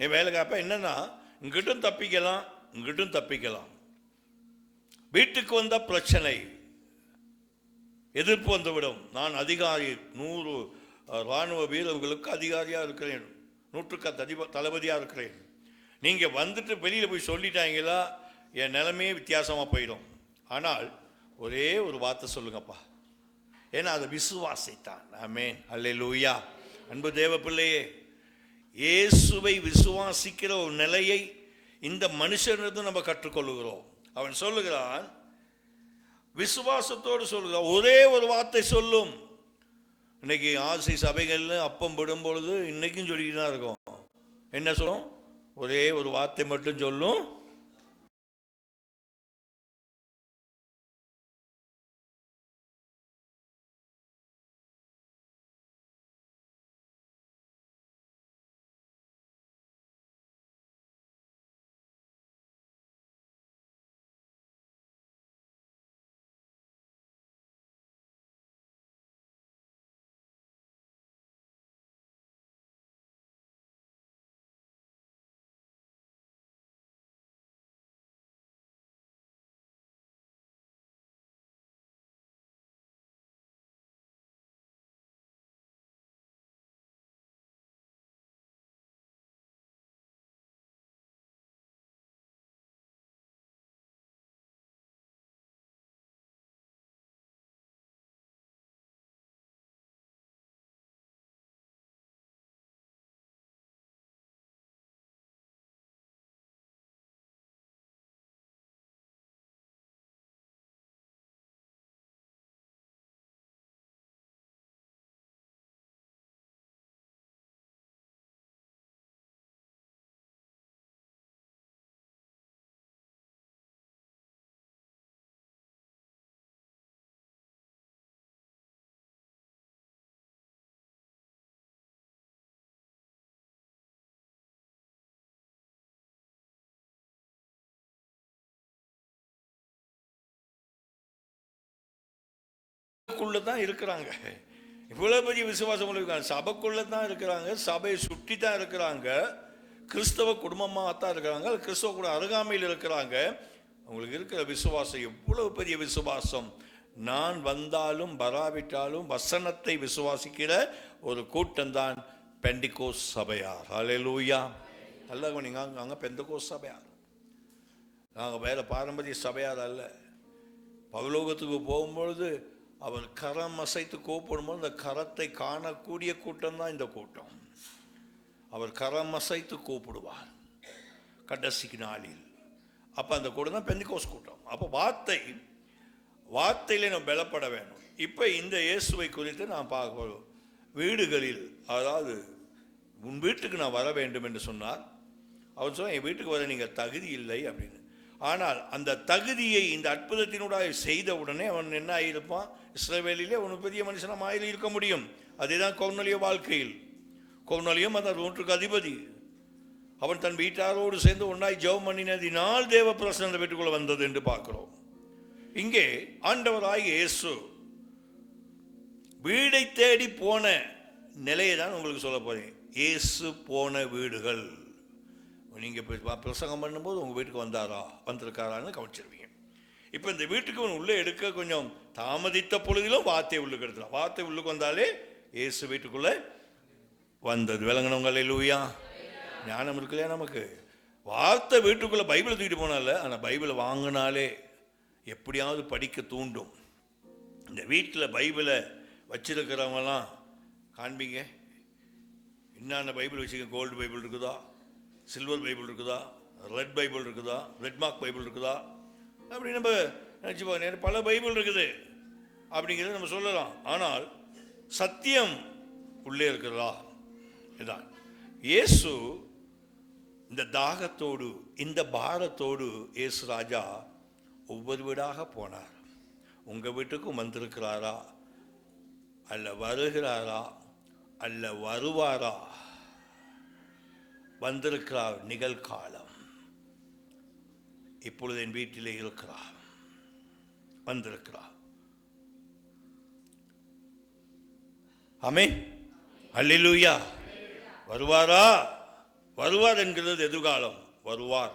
என் வேலைக்காரப்ப என்னன்னா, இங்கிட்டும் தப்பிக்கலாம் இங்கிட்டும் தப்பிக்கலாம். வீட்டுக்கு வந்த பிரச்சனை, எதிர்ப்பு வந்துவிடும். நான் அதிகாரி, 100 இராணுவ வீரர்களுக்கு அதிகாரியாக இருக்கிறேன், 100க்கு தளபதியாக இருக்கிறேன். நீங்கள் வந்துட்டு வெளியில் போய் சொல்லிட்டாங்களா, என் நிலைமையே வித்தியாசமாக போயிடும். ஆனால் ஒரே ஒரு வார்த்தை சொல்லுங்கப்பா, ஏன்னா அதை விசுவாசித்தான். ஆமென், அல்லேலூயா. அன்பு தேவ பிள்ளையே, இயேசுவை விசுவாசிக்கிற ஒரு நிலையை இந்த மனுஷனிலிருந்து நம்ம கற்றுக்கொள்ளுகிறோம். அவன் சொல்லுகிறான், விசுவாசத்தோடு சொல்லுகிறான், ஒரே ஒரு வார்த்தை சொல்லும். இன்னைக்கு ஆசை சபைகள்ல அப்பம் விடும் பொழுது இன்னைக்கும் சொல்லிக்கிட்டு தான் இருக்கும். என்ன சொல்லும்? ஒரே ஒரு வார்த்தை மட்டும் சொல்லும், சபைக்குள்ள தான் இருக்கிறாங்க. இவ்வளவு பெரிய விசுவாசம் இருக்காங்க, சபைக்குள்ள தான் இருக்கிறாங்க, சபையை சுற்றி தான் இருக்கிறாங்க, கிறிஸ்தவ குடும்பமாக தான் இருக்கிறாங்க, கிறிஸ்தவ கூட அருகாமையில் இருக்கிறாங்க. அவங்களுக்கு இருக்கிற விசுவாசம் எவ்வளவு பெரிய விசுவாசம்! நான் வந்தாலும் வராவிட்டாலும் வசனத்தை விசுவாசிக்கிற ஒரு கூட்டம்தான் பெண்டிகோஸ் சபையார். ஹல்லேலூயா. அல்ல நீங்கள் அங்கே பெந்தகோஸ் சபையார். நாங்கள் வேற பாரம்பரிய சபையார் அல்ல. பரலோகத்துக்கு போகும்பொழுது அவர் கரம் அசைத்து கூப்பிடும்போது அந்த கரத்தை காணக்கூடிய கூட்டம் தான் இந்த கூட்டம். அவர் கரம் அசைத்து கூப்பிடுவார் கடைசிக்கு நாளில். அப்போ அந்த கூட்டம் தான் பெந்தகோஸ் கூட்டம். அப்போ வார்த்தையில நம்ம பலப்பட வேணும். இப்போ இந்த இயேசுவை குறித்து நான் பார்க்க, வீடுகளில், அதாவது உன் வீட்டுக்கு நான் வர வேண்டும் என்று சொன்னார். அவர் சொன்னால் என் வீட்டுக்கு வர நீங்கள் தகுதி இல்லை அப்படின்னு. ஆனால் அந்த தகுதியை இந்த அற்புதத்தினூடாக செய்த உடனே அவன் என்ன ஆகியிருப்பான்? இஸ்ரவேலிலே அவனுக்கு பெரிய மனுஷனமாக இருக்க முடியும். அதேதான் கொர்நேலிய வாழ்க்கையில். கொர்நேலியும் அந்த 100க்கு அதிபதி. அவன் தன் வீட்டாரோடு சேர்ந்து ஒன்றாய் ஜெபம் பண்ணினதினால் தேவ பிரசன்னம் வீட்டுக்குள்ள வந்தது என்று பார்க்கிறோம். இங்கே ஆண்டவராகிய இயேசு வீடை தேடி போன நிலையை தான் உங்களுக்கு சொல்ல போறேன். இயேசு போன வீடுகள். நீங்க பிரசங்கம் பண்ணும்போது உங்க வீட்டுக்கு வந்திருக்காரான்னு கவனிச்சிருவீங்க. இப்போ இந்த வீட்டுக்கு உள்ளே எடுக்க கொஞ்சம் தாமதித்த பொழுதிலும் வார்த்தை உள்ளுக்கு எடுத்துலாம். வார்த்தை உள்ளுக்கு வந்தாலே இயேசு வீட்டுக்குள்ள வந்தது. விளங்கினவங்க அல்லேலூயா. ஞானம் இருக்குல்லையா நமக்கு? வார்த்தை வீட்டுக்குள்ள பைபிளை தூக்கிட்டு போனால, ஆனால் பைபிளை வாங்கினாலே எப்படியாவது படிக்க தூண்டும். இந்த வீட்டில் பைபிளை வச்சிருக்கிறவங்கலாம் காண்பீங்க. என்னென்ன பைபிள் வச்சுக்க? கோல்டு பைபிள் இருக்குதா, சில்வர் பைபிள் இருக்குதா, ரெட் பைபிள் இருக்குதா, ரெட் மார்க் பைபிள் இருக்குதா, அப்படி நம்ம நினச்சி பல பைபிள் இருக்குது அப்படிங்கிறத நம்ம சொல்லலாம். ஆனால் சத்தியம் உள்ளே இருக்கிறதா? இதான் இயேசு இந்த தாகத்தோடு, இந்த பாரத்தோடு இயேசு ராஜா ஒவ்வொரு வீடாக போனார். உங்கள் வீட்டுக்கும் வந்திருக்கிறாரா, அல்ல வருகிறாரா, அல்ல வருவாரா? வந்திருக்கிறார். நிகழ்காலம். இப்பொழுது என் வீட்டிலே இருக்கிறார், வந்திருக்கிறார். ஆமென். அல்லேலூயா. வருவாரா? வருவார் என்கிறது எதிர்காலம். வருவார்,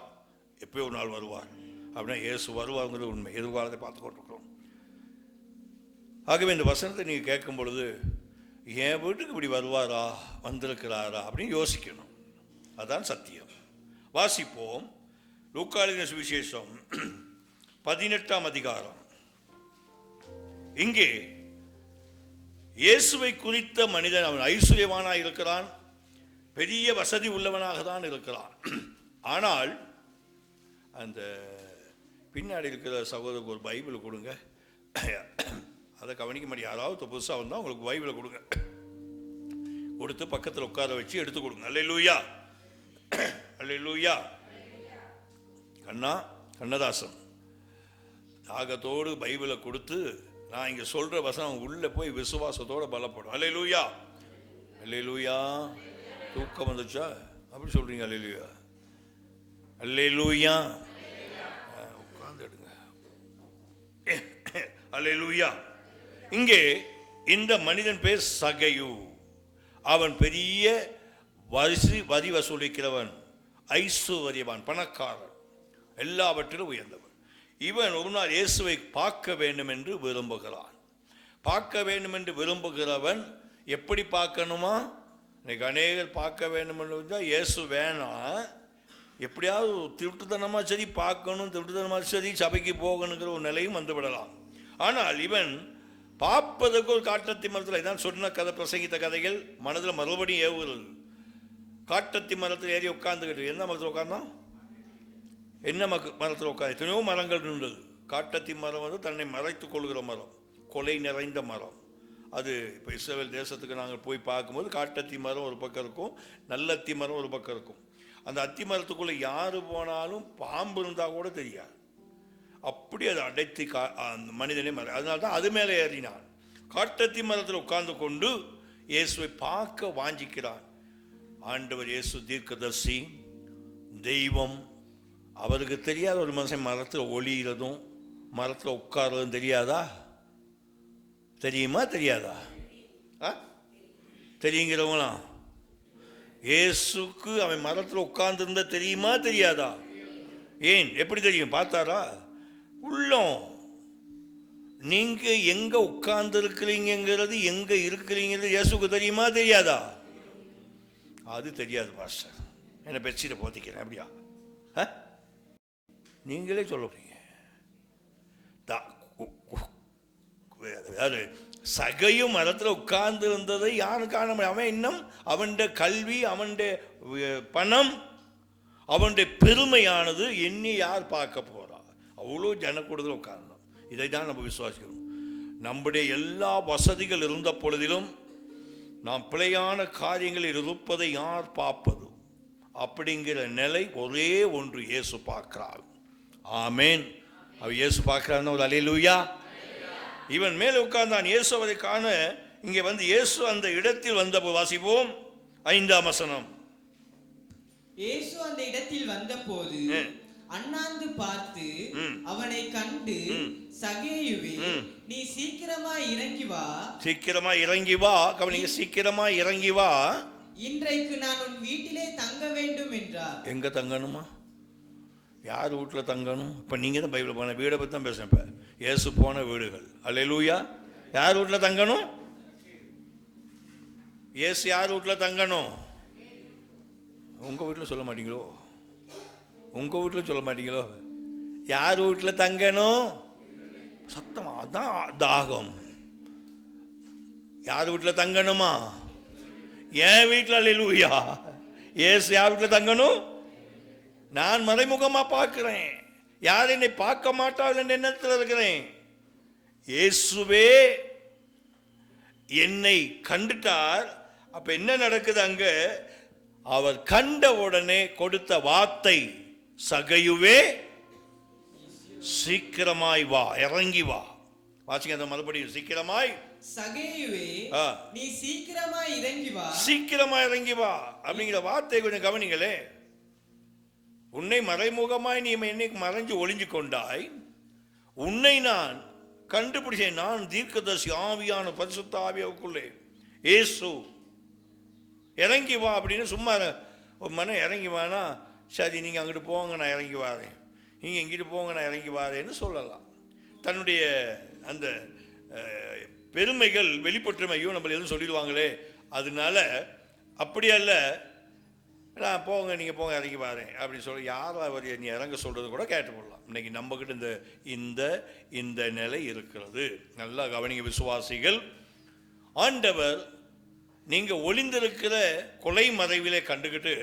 எப்போ ஒரு நாள் வருவார் அப்படின்னா இயேசு வருவாருங்கிறது உண்மை. எதிர்காலத்தை பார்த்து கொண்டிருக்கிறோம். ஆகவே இந்த வசனத்தை நீங்கள் கேட்கும் பொழுது என் வீட்டுக்கு இப்படி வருவாரா, வந்திருக்கிறாரா அப்படின்னு யோசிக்கணும். அதான் சத்தியம். வாசிப்போம். லூக்கா எழுதின சுவிசேஷம் 18ஆம் அதிகாரம். இங்கே இயேசுவை குறித்த மனிதன், அவன் ஐஸ்வர்யவானாக இருக்கிறான், பெரிய வசதி உள்ளவனாக தான் இருக்கிறான். ஆனால் அந்த பின்னாடி இருக்கிற சகோதரருக்கு ஒரு பைபிள் கொடுங்க, அதை கவனிக்க மாட்டேன். யாராவது புதுசாக வந்தால் உங்களுக்கு பைபிளை கொடுங்க, கொடுத்து பக்கத்தில் உட்கார வச்சு எடுத்து கொடுங்க. அல்லேலூயா, அல்லேலூயா. கண்ணதாசன் தாகத்தோடு பைபிளை கொடுத்து, நான் இங்கே சொல்கிற வசனம் உள்ளே போய் விசுவாசத்தோடு பலப்படும். அல்லேலூயா, அல்லேலூயா. தூக்கம் வந்துச்சா அப்படி சொல்கிறீங்க? அல்லேலூயா, அல்லேலூயா. உட்கார்ந்து எடுங்க. அல்லேலூயா. இங்கே இந்த மனிதன் பேர் சகையு. அவன் பெரிய வரி வசூலிக்கிறவன், ஐஸ்வர்யவான், பணக்காரன், எல்லாவற்றிலும் உயர்ந்தவன். இவன் ஒரு நாள் இயேசுவை பார்க்க வேண்டும் என்று விரும்புகிறான். பார்க்க வேண்டும் என்று விரும்புகிறவன் எப்படி பார்க்கணுமா? இன்னைக்கு அநேகர் பார்க்க வேண்டும் என்று இயேசு வேணாம், எப்படியாவது திருட்டுத்தனமாக சரி பார்க்கணும், திருட்டுத்தனமாக சரி சபைக்கு போகணுங்கிற ஒரு நிலையும் வந்து விடலாம். ஆனால் இவன் பார்ப்பதற்கு ஒரு காட்டத்தி மரத்தில், இதான் சொன்ன கதை, பிரசங்கித்த கதைகள் மனதில் மறுபடியும் ஏவுகிறது. காட்டத்தி மரத்தில் ஏறி உட்காந்துக்கிட்டு, என்ன மரத்தில் உட்கார்ந்தான்? என்ன மரத்தில் உட்காந்து? எத்தனையோ மரங்கள் இருந்தது. காட்டத்தி மரம் வந்து தன்னை மறைத்து கொள்கிற மரம், கொலை நிறைந்த மரம். அது இப்போ இஸ்ரவேல் தேசத்துக்கு நாங்கள் போய் பார்க்கும்போது காட்டத்தி மரம் ஒரு பக்கம் இருக்கும், நல்ல அத்தி மரம் ஒரு பக்கம் இருக்கும். அந்த அத்தி மரத்துக்குள்ளே யார் போனாலும் பாம்பு இருந்தால் கூட தெரியாது, அப்படி அதை அடைத்து அந்த மனிதனே மரம். அதனால தான் அது மேலே ஏறினான். காட்டத்தி மரத்தில் உட்கார்ந்து கொண்டு இயேசுவை பார்க்க வாஞ்சிக்கிறான். ஆண்டவர் இயேசு தீர்க்கதரிசி, தெய்வம். அவருக்கு தெரியாத ஒரு மனுஷன் மரத்தில் ஒளிகிறதும் மரத்தில் உட்கார்றதும் தெரியாதா? தெரியுமா தெரியாதா? தெரியுங்கிறவங்களாம் இயேசுக்கு அவன் மரத்தில் உட்கார்ந்துருந்த தெரியுமா தெரியாதா? ஏன் எப்படி தெரியும்? பார்த்தாரா? உள்ளம். நீங்க எங்க உட்கார்ந்து இருக்கிறீங்கிறது, எங்க இருக்கிறீங்கிறது இயேசுக்கு தெரியுமா தெரியாதா? அது தெரியாது பாஸ்டர், என்ன பெட்ஷீட்டை போத்திக்கிறேன் அப்படியா? நீங்களே சொல்லுறீங்க. சகையும் மரத்தில் உட்கார்ந்து இருந்ததை யாரும் காண முடியும். அவன் இன்னும் அவனுடைய கல்வி, அவனுடைய பணம், அவனுடைய பெருமையானது எண்ணி யார் பார்க்க போறா? அவ்வளோ ஜனக்கூடத்தில் உட்கார்ந்தோம். இதை தான் நம்ம விசுவாசிக்கணும். நம்முடைய எல்லா வசதிகள் இருந்த பொழுதிலும் நாம் பிழையான காரியங்களில் இருப்பதை யார் பார்ப்பது? அப்படிங்கிற நிலை ஒரே ஒன்று, இயேசு பார்க்கிறார். ஆமேன். அவர் இயேசு பார்க்கிறான்னு ஒரு அல்லேலூயா. இவன் மேலே உட்கார்ந்தான். இயேசு அவரை காண இங்கே வந்து இயேசு அந்த இடத்தில் வந்த வாசிப்போம் 5ஆம் வசனம். இயேசு அந்த இடத்தில் வந்தபோது அண்ணாந்து பார்த்து அவனை கண்டு, சகேயுவே, நீ சீக்கிரமாய் இறங்கி வா. சீக்கிரமாய் இறங்கி வா. கவனிங்க, சீக்கிரமாய் இறங்கி வா, இன்றைக்கு நான் உன் வீட்டிலே தங்க வேண்டும் என்றார். எங்க தங்கணுமா? யார் வீட்டில் தங்கணும்? இப்போ நீங்கள் தான் பைபிள் போன வீடை பற்றி தான் பேசுகிறேன். இப்போ இயேசு போன வீடுகள். அல்லேலூயா. யார் வீட்டில் தங்கணும்? இயேசு யார் வீட்டில் தங்கணும்? உங்கள் வீட்டில் சொல்ல மாட்டீங்களோ? உங்கள் வீட்டில் சொல்ல மாட்டீங்களோ? யார் வீட்டில் தங்கணும்? சத்தமா அதான் தாகம். யார் வீட்டில் தங்கணுமா? என் வீட்டில். அல்லேலூயா. இயேசு யார் வீட்டில் தங்கணும்? நான் மறைமுகமா பார்க்கிறேன். யார் என்னை பார்க்க மாட்டாள் என்ற எண்ணத்தில் இருக்கிறேன். இயேசுவே என்னை கண்டுட்டார். அப்ப என்ன நடக்குது அங்க? அவர் கண்ட உடனே கொடுத்த வார்த்தை, சகையுவே சீக்கிரமாய் வா, இறங்கி வா. வாசிங்க அந்த மறுபடியும், சீக்கிரமாய். சகையுவே நீ சீக்கிரமாய் இறங்கி வா, சீக்கிரமாய் இறங்கி வா அப்படிங்கிற வார்த்தை கொஞ்சம் கவனிங்களே. உன்னை மறைமுகமாய் நீ என்னை மறைஞ்சு ஒளிஞ்சு கொண்டாய். உன்னை நான் கண்டுபிடிச்சேன். நான் தீர்க்கதரிசி, ஆவியான பரிசுத்த ஆவியாவுக்குள்ளே. இயேசு இறங்கி வா அப்படின்னு சும்மா மன இறங்கி வானா, சரி நீங்கள் அங்கிட்டு போங்க நான் இறங்கி வாரேன், நீங்கள் எங்கிட்டு போங்க நான் இறங்கி வாரேன்னு சொல்லலாம். தன்னுடைய அந்த பெருமைகள் வெளிப்பட்டுமையும் நம்ம எதுவும் சொல்லிடுவாங்களே, அதனால அப்படி அல்ல, நான் போங்க நீங்கள் போங்க இறங்கி வாரேன் அப்படின்னு சொல்லி யாரும் அவர் நீ இறங்க சொல்கிறது கூட கேட்டு போடலாம். இன்னைக்கு நம்மக்கிட்ட இந்த இந்த நிலை இருக்கிறது. நல்லா கவனிங்க விசுவாசிகள். ஆண்டவர் நீங்கள் ஒளிந்திருக்கிற கொலை மறைவிலே கண்டுக்கிட்டு,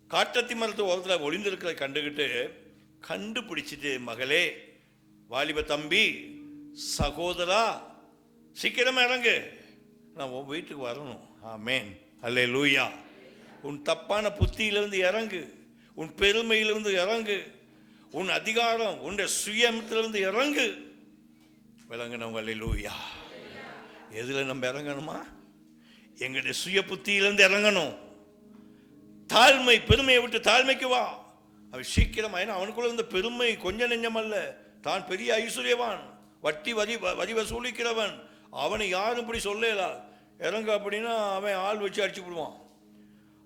காட்டத்தி மரத்து ஓரத்தில் ஒளிந்திருக்கிற கண்டுக்கிட்டு, கண்டுபிடிச்சிட்டு, மகளே, வாலிப தம்பி, சகோதரா, சீக்கிரமாக இறங்கு, நான் உன் வீட்டுக்கு வரணும். ஆமேன். அல்லேலூயா. உன் தப்பான புத்தியிலிருந்து இறங்கு, உன் பெருமையிலிருந்து இறங்கு, உன் அதிகாரம், உன் சுயத்திலிருந்து இறங்கு. விளங்கணும். அல்லேலூயா. எதுல நம்ம இறங்கணுமா? எங்களுடைய சுய புத்தியிலிருந்து இறங்கணும். தாழ்மை, பெருமையை விட்டு தாழ்மைக்கு வா. அவன் சீக்கிரமா, ஏன்னா அவனுக்குள்ள இருந்த பெருமை கொஞ்சம் நெஞ்சம் அல்ல. தான் பெரிய ஐஸ்வர்யவான், வரி வசூலிக்கிறவன். அவனை யாரும் இப்படி சொல்லலா இறங்க அப்படின்னா அவன் ஆள் வச்சு அடிச்சு விடுவான்.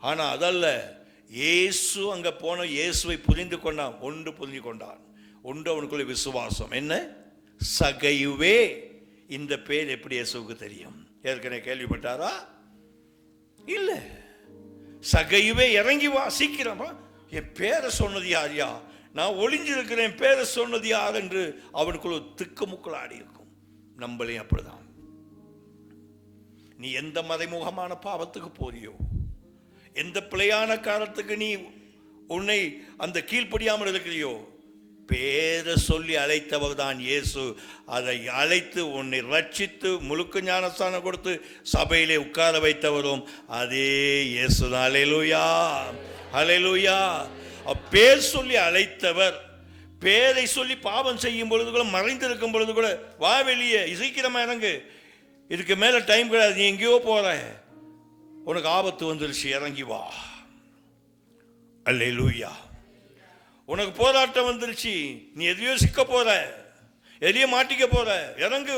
ஆனா அதல்ல, இயேசு அங்க போன இயேசுவை புரிந்து கொண்டான். ஒன்று புரிந்து கொண்டான். ஒன்று அவனுக்குள்ள விசுவாசம். என்ன? சகையுவே. இந்த பேர் எப்படி இயேசுவுக்கு தெரியும்? ஏற்கனவே கேள்விப்பட்டாரா? இல்ல. சகையுவே இறங்கி வா, சீக்கிரமா. என் பேரை சொன்னது யாரியா? நான் ஒளிஞ்சிருக்கிறேன், பேரை சொன்னது யார் என்று அவனுக்குள்ள திக்குமுக்கள் ஆடி இருக்கும். நம்மளையும் அப்படிதான். நீ எந்த மறைமுகமான பாவத்துக்கு போறியோ, எந்த பிழையான காலத்துக்கு நீ உன்னை அந்த கீழ்ப்படியாமல் இருக்கிறியோ, பேரை சொல்லி அழைத்தவர் தான் இயேசு. அதை அழைத்து உன்னை ரட்சித்து முழுக்க ஞானஸ்தானம் கொடுத்து சபையிலே உட்கார வைத்தவரும் அதே இயேசு தான். அல்லேலூயா, அல்லேலூயா. பேர் சொல்லி அழைத்தவர், பேரை சொல்லி பாவம் செய்யும் பொழுது கூட, மறைந்திருக்கும் பொழுது கூட, வா வெளியே, சீக்கிரமா இறங்கு, இதுக்கு மேல டைம் கிடையாது, நீ எங்கேயோ போற, உனக்கு ஆபத்து வந்துருச்சு, இறங்கி வா. அல்லேலூயா. உனக்கு போராட்டம் வந்துருச்சு, நீ எதையோ சிக்க போற, எதையோ மாட்டிக்க போற, இறங்கு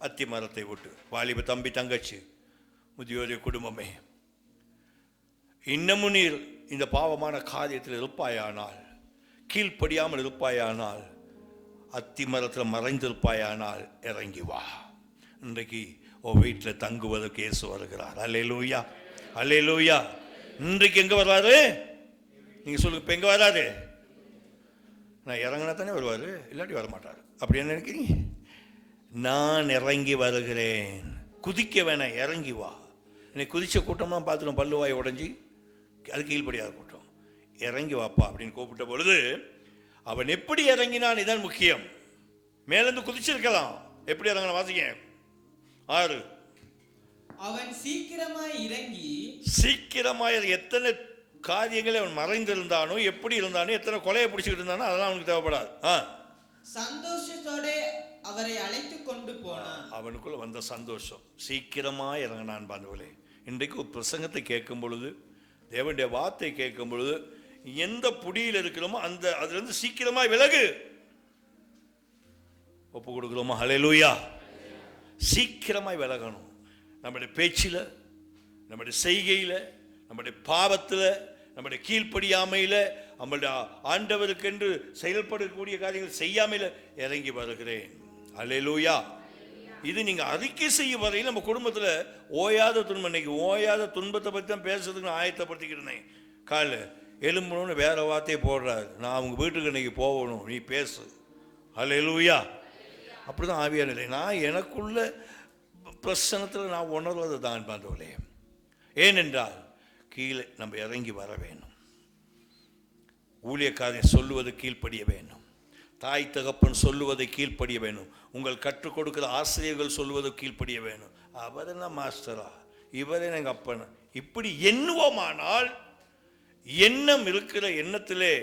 அத்தி மரத்தை விட்டு. வாலிப தம்பி தங்கச்சி, முதியோரிய குடும்பமே, இன்னமும் நீர் இந்த பாவமான காரியத்தில் இருப்பாயானால், கீழ்ப்படியாமல் இருப்பாயானால், அத்தி மரத்தில் மறைந்திருப்பாயானால் இறங்கி வா. இன்றைக்கு உன் வீட்டில் தங்குவதற்கு இயேசு வருகிறார். அல்லேலூயா, அல்லேலூயா. இன்றைக்கு எங்கே வர்றாரு? நீங்கள் சொல்லுங்க, இப்போ எங்கே வர்றாரு? நான் இறங்கினா தானே வருவார், இல்லாட்டி வரமாட்டார். அப்படி என்ன நினைக்கிறீங்க? நான் இறங்கி வருகிறேன். குதிக்க வேணாம், இறங்கி வா. இன்னைக்கு குதிச்ச கூட்டம்லாம் பார்த்துட்டோம், பல்லுவாய் உடஞ்சி, அது கீழ்படியாத கூட்டம். இறங்கி வாப்பா அப்படின்னு கூப்பிட்ட பொழுது அவன் எப்படி இறங்கினான், இதான் முக்கியம். மேலேருந்து குதிச்சிருக்கலாம், எப்படி இறங்கின வாசிங்க. 6. அவன் சீக்கிரமாய் இறங்கி, சீக்கிரமாய் எத்தனை காரியங்களை அவன் மறைந்திருந்தானோ, எப்படி இருந்தானோ, எத்தனை கொலையை பிடிச்சிக்கிட்டு இருந்தானோ அதெல்லாம் அவனுக்கு தேவைப்படாது. சந்தோஷத்தோட அவரை அழைத்து கொண்டு போனான். அவனுக்குள்ள வந்த சந்தோஷம், சீக்கிரமா இறங்கினான். பாந்தவர்களே, இன்றைக்கு ஒரு பிரசங்கத்தை கேட்கும் பொழுது, தேவனுடைய வார்த்தை கேட்கும் பொழுது, எந்த புடியில் இருக்கிறோமோ அந்த அதுலேருந்து சீக்கிரமா விலகு. ஒப்பு கொடுக்குறோமா? ஹல்லேலூயா. சீக்கிரமாய் விலகணும். நம்முடைய பேச்சில், நம்முடைய செய்கையில், நம்முடைய பாவத்தில், நம்முடைய கீழ்ப்படியாமையில், நம்மளுடைய ஆண்டவருக்கென்று செயல்படக்கூடிய காரியங்கள் செய்யாமையில் இறங்கி வருகிறேன். அல்லேலூயா. இது நீங்கள் அறிக்கை செய்ய வரையில் நம்ம குடும்பத்தில் ஓயாத துன்பம். இன்னைக்கு ஓயாத துன்பத்தை பற்றி தான் பேசுறதுக்கு நான் ஆயத்தப்படுத்திக்கிட்டேன். காலைல எலும்பணும்னு வேற வார்த்தையை போடுறாரு. நான் அவங்க வீட்டுக்கு இன்னைக்கு போகணும், நீ பேசு. அல்லேலூயா. அப்படி தான் ஆவியான நிலை. நான் எனக்குள்ள பிரசனத்தில் நான் உணர்வது தான் பாந்தவர்களே. ஏனென்றால் கீழே நம்ம இறங்கி வர வேணும். ஊழியக்காரன் சொல்லுவது கீழ்ப்படிய வேணும். தாய் தகப்பன் சொல்லுவதை கீழ்ப்படிய வேணும். உங்கள் கற்றுக் கொடுக்கிற ஆசிரியர்கள் சொல்லுவதை கீழ்ப்படிய வேணும். அவர் என்ன மாஸ்டரா, இவர் எங்கள் அப்பனா, இப்படி எண்ணுவோமானால் எண்ணம் இருக்கிற எண்ணத்திலே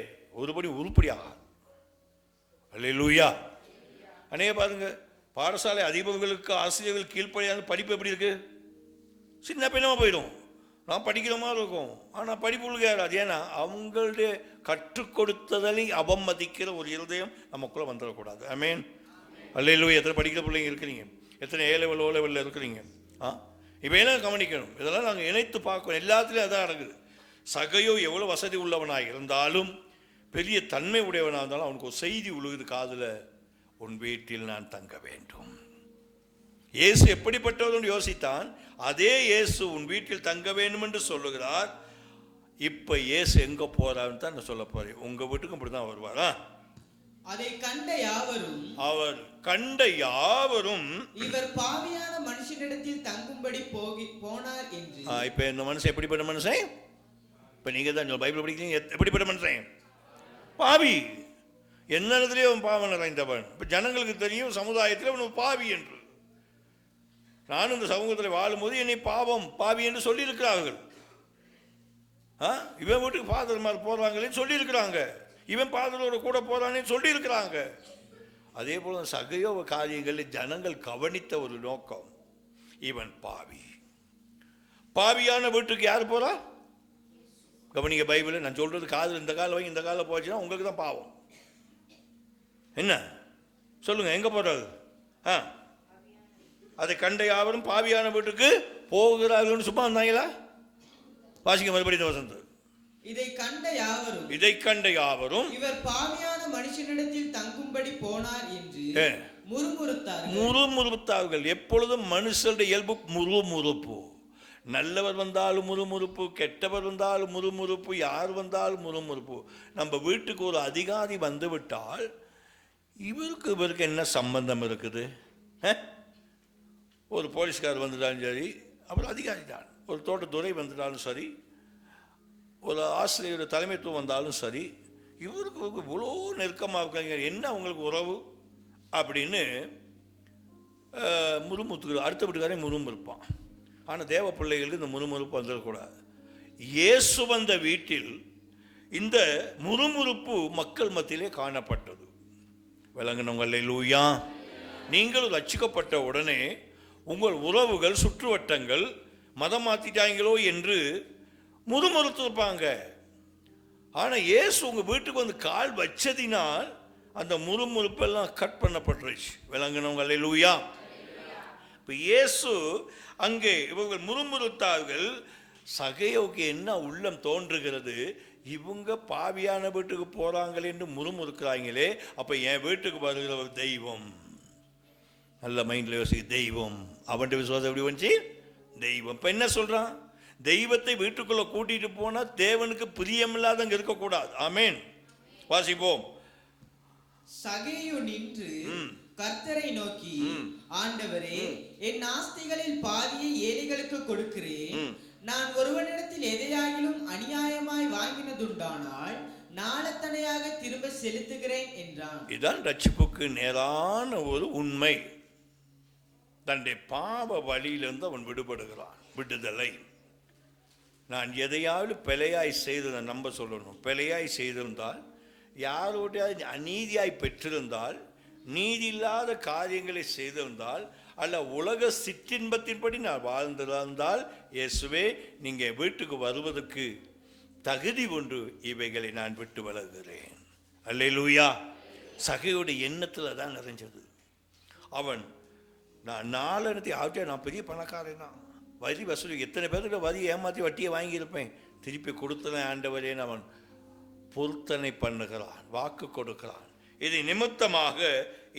ஒருபடி உருப்படியாக. அல்லேலூயா. அநேக பாருங்க, பாடசாலை அதிபர்களுக்கு ஆசிரியர்கள் கீழ்ப்படியான படிப்பு எப்படி இருக்கு? சின்ன பின்னமாக போயிடும். நான் படிக்கிற மாதிரி இருக்கும், ஆனால் படிப்புகளுக்கு ஏறாது. ஏன்னா அவங்களுடைய கற்றுக் கொடுத்ததை அவமதிக்கிற ஒரு இருதயம் நமக்குள்ளே வந்துடக்கூடாது. ஆமென். அல்லேலூயா. எத்தனை படிக்கிற பிள்ளைங்க இருக்கிறீங்க? எத்தனை ஏ லெவல் ஓ லெவலில் இருக்கிறீங்க? இவையெல்லாம் கவனிக்கணும். இதெல்லாம் நாங்கள் இணைத்து பார்க்கணும். எல்லாத்துலேயும் அதான் நடக்குது. சகையோ எவ்வளோ வசதி உள்ளவனாக இருந்தாலும், பெரிய தன்மை உடையவனாக இருந்தாலும், அவனுக்கு ஒரு செய்தி உழுகுது காதில், உன் வீட்டில் நான் தங்க வேண்டும். இயேசு எப்படிப்பட்டவர் யோசித்தான். அதே இயேசு உன் வீட்டில் தங்க வேண்டும் என்று சொல்லுகிறார். இப்ப இயேசு எங்க போறான்னு தான் நான் சொல்ல போறேன். உங்க வீட்டுக்கும் இப்படிதான் வருவாரா? அதை கண்ட யாவரும், அவர் கண்ட யாவரும், இவர் பாவியான மனுஷனிடத்தில் தங்கும்படி போனார் என்று. இப்ப இந்த மனுஷன் எப்படிப்பட்ட மனுஷன்? இப்ப நீங்க தான் பைபிள் படிக்கிறீங்க. எப்படிப்பட்ட மனுஷன்? பாவி. என்ன இடத்துலயே அவன் பாவம் நிறைந்தவன். இப்ப ஜனங்களுக்கு தெரியும் சமுதாயத்தில் அவன் பாவி என்று. நானும் இந்த சமூகத்தில் வாழும்போது என்னை பாவம் பாவி என்று சொல்லியிருக்கிறார்கள். இவன் வீட்டுக்கு ஃபாதர்மார் போறாங்களேன்னு சொல்லியிருக்கிறாங்க. இவன் ஃபாதரோட கூட போறானே சொல்லியிருக்கிறாங்க. அதே போல சகையோ காரியங்களில் ஜனங்கள் கவனித்த ஒரு நோக்கம், இவன் பாவி. பாவியான வீட்டுக்கு யார் போறா? கவனிங்க பைபிள். நான் சொல்றது காதில் இந்த காலம் வாங்கி இந்த காலம் போச்சுன்னா உங்களுக்கு தான் பாவம். என்ன சொல்லுங்க, எங்க போறாரு? அதை கண்ட யாவரும் பாவியான வீட்டுக்கு போகிறார்கள். சும்மா இருந்தாங்களா? வாசிக்க மறுபடியும் வசந்த். இதை கண்ட யாவரும் இவர் பாவியான மனுஷனிடத்தில் தங்கும்படி போனார் என்று முறுமுறுத்தார்கள். எப்பொழுதும் மனுஷருடைய இயல்பு முறுமுறுப்பு. நல்லவர் வந்தாலும் முறுமுறுப்பு, கெட்டவர் வந்தாலும் முறுமுறுப்பு, யார் வந்தாலும் முறுமுறுப்பு. நம்ம வீட்டுக்கு ஒரு அதிகாரி வந்து விட்டால் இவருக்கு என்ன சம்பந்தம் இருக்குது? ஒரு போலீஸ்கார் வந்துட்டாலும் சரி, அப்புறம் அதிகாரி தான். ஒரு தோட்டத்துறை வந்துட்டாலும் சரி, ஒரு ஆசிரியர் தலைமைத்துவம் வந்தாலும் சரி, இவருக்கு இவ்வளோ நெருக்கமாக இருக்காங்க, என்ன அவங்களுக்கு உறவு அப்படின்னு முறுமுறுத்துக்கிற அடுத்த வீட்டுக்காரே முறுமுறுப்பான். ஆனால் தேவ பிள்ளைகளுக்கு இந்த முறுமுறுப்பு வந்துடக்கூடாது. இயேசு வந்த வீட்டில் இந்த முறுமுறுப்பு மக்கள் மத்தியிலே காணப்பட்டது. விளங்கினவங்க அல்லேலூயா. நீங்கள் ரட்சிக்கப்பட்ட உடனே உங்கள் உறவுகள் சுற்றுவட்டங்கள் மதம் மாற்றிட்டாங்களோ என்று முறுமுறுத்திருப்பாங்க. ஆனால் இயேசு உங்கள் வீட்டுக்கு வந்து கால் வச்சதினால் அந்த முறுமுறுப்பெல்லாம் கட் பண்ணப்பட்டுருச்சு. விளங்கினவங்க அல்லேலூயா. இப்போ இயேசு அங்கே இவர்கள் முறுமுறுத்தார்கள். சகேயுவுக்கு என்ன உள்ளம் தோன்றுகிறது, இவங்க பாவியான வீட்டுக்கு போறாங்களே என்று முறுமுறுக்கிறாங்களே, அப்ப என் வீட்டுக்கு வருகிற ஒரு தெய்வம், நல்ல மைண்ட்ல யோசி, தெய்வம். அவன் விசுவாசம் எப்படி வந்துச்சு? தெய்வம். இப்ப என்ன சொல்றான்? தெய்வத்தை வீட்டுக்குள்ள கூட்டிட்டு போனா தேவனுக்கு பிரியமில்லாதங்க இருக்கக்கூடாது. ஆமேன். வாசிப்போம். சகேயு நின்று கர்த்தரை நோக்கி, ஆண்டவரே, என் ஆஸ்திகளில் பாதியை ஏழைகளுக்கு கொடுக்கிறேன். நான் ஒருவனிடத்தில் எதையாகிலும் அநியாயமாய் வாங்கினதுண்டானால் நாளத்தனையாக திரும்ப செலுத்துகிறேன் என்றான். இதுதான் ரட்சிப்புக்கு நேரான ஒரு உண்மை. தன்னுடைய பாவ வழியிலிருந்து அவன் விடுபடுகிறான். விடுதலை. நான் எதையாவது பிழையாய் செய்ததை நம்ப சொல்லணும். பிழையாய் செய்திருந்தால், யாரோடைய அநீதியாய் பெற்றிருந்தால், நீதி இல்லாத காரியங்களை செய்திருந்தால், அல்ல உலக சிற்றின்பத்தின்படி நான் வாழ்ந்திருந்தால், இயேசுவே நீங்க வீட்டுக்கு வருவதற்கு தகுதி ஒன்று, இவைகளை நான் விட்டு விலகுகிறேன். அல்லேலூயா. சகையோடைய எண்ணத்துல தான் நிறைஞ்சது. அவன் நான் நாலனத்தை ஆகிட்டே, நான் பெரிய பணக்காரனா, வரி வசூல் எத்தனை பேர்கிட்ட வரி ஏமாற்றி வட்டியை வாங்கியிருப்பேன், திருப்பி கொடுத்தேன் ஆண்டவரேன்னு அவன் பொருத்தனை பண்ணுகிறான், வாக்கு கொடுக்கிறான். இது நிமித்தமாக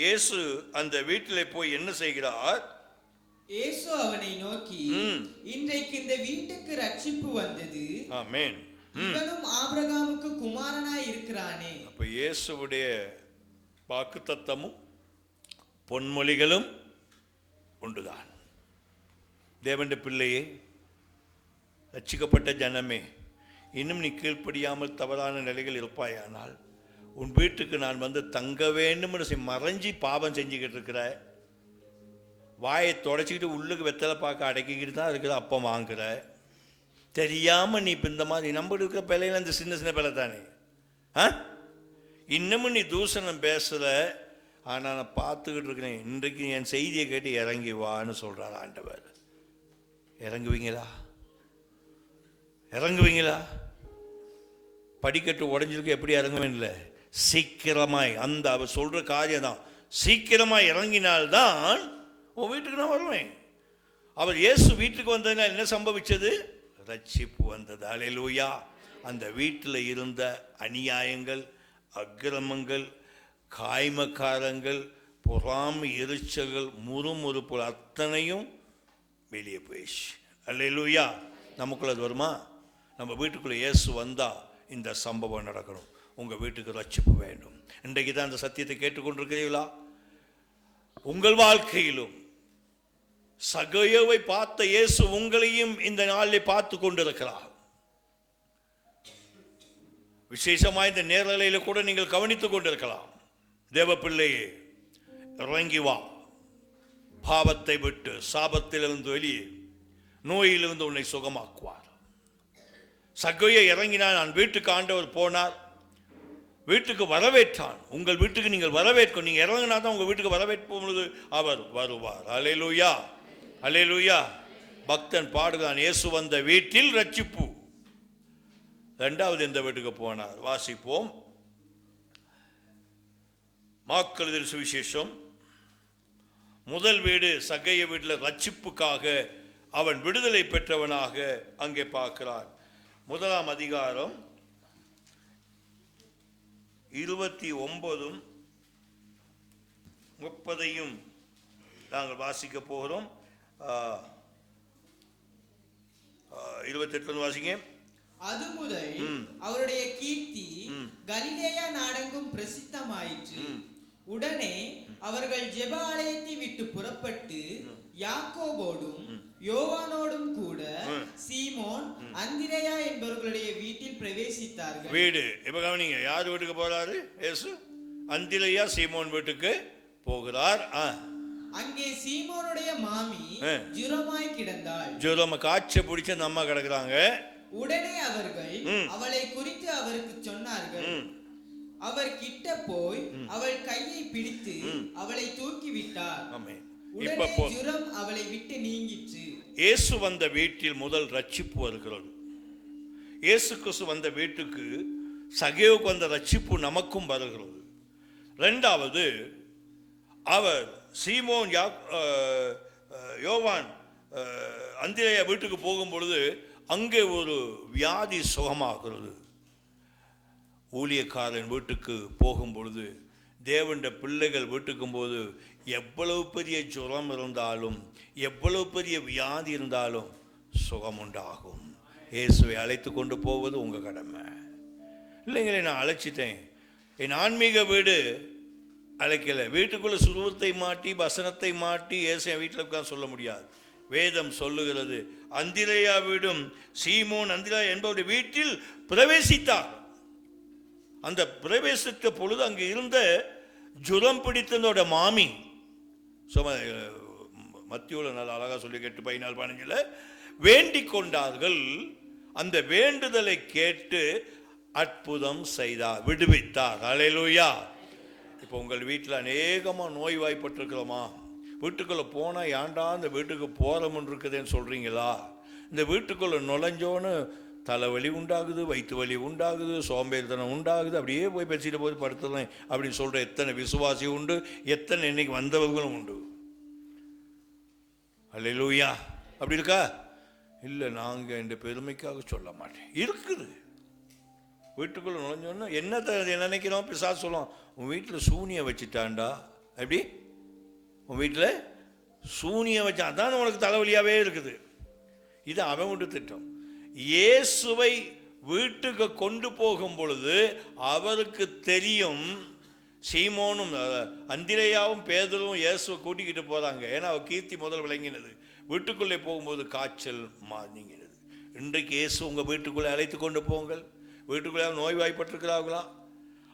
இயேசு அந்த வீட்டிலே போய் என்ன செய்கிறார்? இயேசு அவனை நோக்கி, இன்றைக்கு இந்த வீட்டுக்கு ரட்சிப்பு வந்தது. ஆமென். இவனும் ஆபிரகாமுக்கு குமாரனாய் இருக்கிறானே. அப்ப இயேசுவுடைய வாக்குத்தத்தமும் பொன்மொழிகளும் உண்டுதான். தேவனுடைய பிள்ளையே, ரட்சிக்கப்பட்ட ஜனமே, இன்னும் நீ கீழ்ப்படியாமல் தவறான நிலைகள் இருப்பாயானால், உன் வீட்டுக்கு நான் வந்து தங்க வேண்டும் மறைஞ்சி பாவம் செஞ்சுக்கிட்டு இருக்கிற, வாயை தொடச்சிக்கிட்டு உள்ளுக்கு வெத்தலை பார்க்க அடக்கிக்கிட்டு தான் இருக்கிற, அப்பம் வாங்குற, தெரியாம நீ இப்போ இந்த மாதிரி நம்ம இருக்கிற பிள்ளைகள் அந்த சின்ன சின்ன பிள்ளை தானே, இன்னமும் நீ தூஷணம் பேசுற. ஆனால் நான் பார்த்துக்கிட்டு இருக்கிறேன், இன்றைக்கு என் செய்தியை கேட்டு இறங்கி வான்னு சொல்றார் ஆண்டவர். இறங்குவீங்களா? இறங்குவீங்களா? படிக்கட்டு உடஞ்சிருக்கு, எப்படி இறங்குவேன்? இல்லை, சீக்கிரமாய், அந்த அவர் சொல்ற காரியம் தான், சீக்கிரமாய் இறங்கினால்தான் உன் வீட்டுக்கு நான் வருவேன். அவர் இயேசு வீட்டுக்கு வந்ததுனால் என்ன சம்பவிச்சது? ரட்சிப்பு வந்தது. அல்லேலூயா. அந்த வீட்டில் இருந்த அநியாயங்கள், அக்கிரமங்கள், காய்மக்காரங்கள், பொறாமை, எரிச்சல்கள், முறுமுறுப்பு அத்தனையும் வெளியே போயிடுச்சு. அல்லேலூயா. நமக்குள்ள அது வருமா? நம்ம வீட்டுக்குள்ளே இயேசு வந்தா இந்த சம்பவம் நடக்கணும். உங்க வீட்டுக்கு ரட்சிப்பு வேண்டும். இன்றைக்கு தான் அந்த சத்தியத்தை கேட்டுக்கொண்டிருக்கிறீர்களா? உங்கள் வாழ்க்கையிலும் சகேயுவை பார்த்த இயேசு உங்களையும் இந்த நாளில் பார்த்து கொண்டிருக்கிறார். விசேஷமாக இந்த நேரலையில கூட நீங்கள் கவனித்துக் கொண்டிருக்கலாம். தேவ பிள்ளையே, இறங்கி வா. பாவத்தை விட்டு, சாபத்திலிருந்து வெளியே, நோயிலிருந்து உன்னை சுகமாக்குவார். சகேயு இறங்கினார். நான் வீட்டுக்கு ஆண்டவர் போனார், வீட்டுக்கு வரவேற்றான். உங்கள் வீட்டுக்கு நீங்கள் வரவேற்கும். நீங்க இறங்கினா தான் உங்க வீட்டுக்கு வரவேற்பும் பொழுது அவர் வருவார். அல்லேலூயா, அல்லேலூயா. பக்தன் பாடுகிறான், இயேசு வந்த வீட்டில் ரட்சிப்பு. இரண்டாவது எந்த வீட்டுக்கு போனார்? வாசிப்போம். மார்க்கு சுவிசேஷம் முதல் வீடு சகேயு வீட்டில் ரட்சிப்புக்காக அவன் விடுதலை பெற்றவனாக அங்கே பார்க்கிறான். 1ஆம் அதிகாரம் 29 30 நாங்கள் வாசிக்க போகிறோம். 28 வாசிங்க. அது முதல் அவருடைய கீர்த்தி கலிலேயா நாடெங்கும் பிரசித்தமாயிற்று. உடனே அவர்கள் ஜெப ஆலயத்தை விட்டு புறப்பட்டு யாக்கோபோடும் யோவானோடும் கூட சீமோன், அந்திரேயா என்பவர்களுடைய வீட்டில் பிரவேசித்தார்கள். வீடு இப்ப கவனிங்க, யார் வீட்டுக்கு போறாரு? இயேசு அந்திரேயா சீமோன் வீட்டுக்கு போகிறார். அங்கே சீமோனுடைய மாமி ஜுரமாய் கிடந்தாள். ஜுரம காய்ச்ச பிடிச்ச அந்த அம்மா கிடக்குறாங்க. உடனே அவர்கள் அவளை குறித்து அவருக்கு சொன்னார்கள். அவர் கிட்ட போய் அவள் கையை பிடித்து அவளை தூக்கி விட்டார். உடனே ஜுரம் அவளை விட்டு நீங்கிற்று. இயேசு வந்த வீட்டில் முதல் ரட்சிப்பு வருகிறது. இயேசு கிறிஸ்து வந்த வீட்டுக்கு சகேயுவுக்கு வந்த ரட்சிப்பு நமக்கும் வருகிறது. இரண்டாவது, அவர் சீமோன் யோவான் அந்திரேயா வீட்டுக்கு போகும் பொழுது அங்கே ஒரு வியாதி சுகமாகிறது. ஊழியக்காரன் வீட்டுக்கு போகும் பொழுது, தேவனுடைய பிள்ளைகள் வீட்டுக்கும் போது, எவ்வளவு பெரிய ஜுரம் இருந்தாலும், எவ்வளவு பெரிய வியாதி இருந்தாலும் சுகம் உண்டாகும். இயேசுவை அழைத்து கொண்டு போவது உங்கள் கடமை. இல்லைங்களே, நான் அழைச்சிட்டேன், என் ஆன்மீக வீடு அழைக்கலை. வீட்டுக்குள்ளே சுருவத்தை மாட்டி வசனத்தை மாட்டி இயேசு என் வீட்டில் உட்கார்ந்து சொல்ல முடியாது. வேதம் சொல்லுகிறது, அந்திரேயா வீடும் சீமோன் அந்திரேயா என்பவருடைய வீட்டில் பிரவேசித்தார். அந்த பிரவேசித்த பொழுது அங்கு இருந்த ஜுரம் பிடித்ததோட மாமி, மத்தியோல நல்ல அழகா சொல்லி 8:14-15 வேண்டிக் கொண்டார்கள். அந்த வேண்டுதலை கேட்டு அற்புதம் செய்தார், விடுவித்தார். அல்லேலூயா. இப்போ உங்கள் வீட்டில் அநேகமாக நோய்வாய்ப்பட்டிருக்கிறோமா? வீட்டுக்குள்ளே போனால் ஏன்டா இந்த வீட்டுக்கு போகிறோம்னு இருக்குதுன்னு சொல்கிறீங்களா? இந்த வீட்டுக்குள்ளே நுழைஞ்சோன்னு தலைவலி உண்டாகுது, வயிற்று வலி உண்டாகுது, சோம்பேறித்தனம் உண்டாகுது, அப்படியே போய் பேசிட்டு போய் படுத்துறேன் அப்படின்னு சொல்கிற எத்தனை விசுவாசி உண்டு, எத்தனை இன்னைக்கு வந்தவர்களும் உண்டு. அல்லேலூயா. அப்படி இருக்கா? இல்லை, நாங்கள் இந்த பெருமைக்காக சொல்ல மாட்டேன், இருக்குது. வீட்டுக்குள்ளே நுழைஞ்சோன்னா என்ன நினைக்கிறோம்? பிசாசு சொல்லுவோம், உன் வீட்டில் சூனியம் வச்சுட்டான்டா. எப்படி? உன் வீட்டில் சூனியம் வச்சா அதான் உனக்கு தலைவலியாகவே இருக்குது. இது அவன் விட்டு திட்டம். இயேசுவை வீட்டுக்கு கொண்டு போகும் பொழுது அவருக்கு தெரியும், சீமோனும் அந்திரேயாவும் பேதுருவும் இயேசுவை கூட்டிக்கிட்டு போகிறாங்க. ஏன்னா அவர் கீர்த்தி முதல் விளங்கினது. வீட்டுக்குள்ளே போகும்போது காய்ச்சல் நீங்கினது. இன்றைக்கு இயேசு உங்கள் வீட்டுக்குள்ளே அழைத்து கொண்டு போங்கள். வீட்டுக்குள்ளே நோய்வாய்ப்பட்டிருக்கிறார்களா?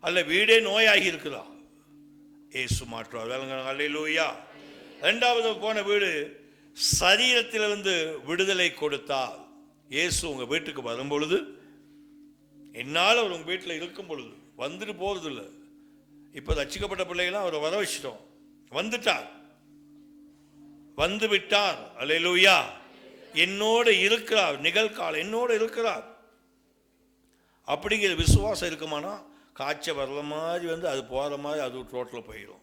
அல்ல வீடே நோயாகி இருக்கிறா? இயேசு மாற்றுவார். அல்லேலூயா. இரண்டாவது போன வீடு சரீரத்திலிருந்து விடுதலை கொடுத்தார். இயேசு உங்கள் வீட்டுக்கு வரும் பொழுது, என்னால் அவர் உங்கள் வீட்டில் இருக்கும் பொழுது வந்துட்டு போகிறது இல்லை. இப்போ ரட்சிக்கப்பட்ட பிள்ளைகளாம் அவரை வர வச்சிட்டோம். வந்துட்டார், வந்து விட்டார். அல்லேலூயா. என்னோடு இருக்கிறார், நிகழ்காலம் என்னோடு இருக்கிறார் அப்படிங்கிற விசுவாசம் இருக்குமானா, காய்ச்சல் வரல மாதிரி வந்து அது போகிற மாதிரி அது ரோட்டில் போயிடும்.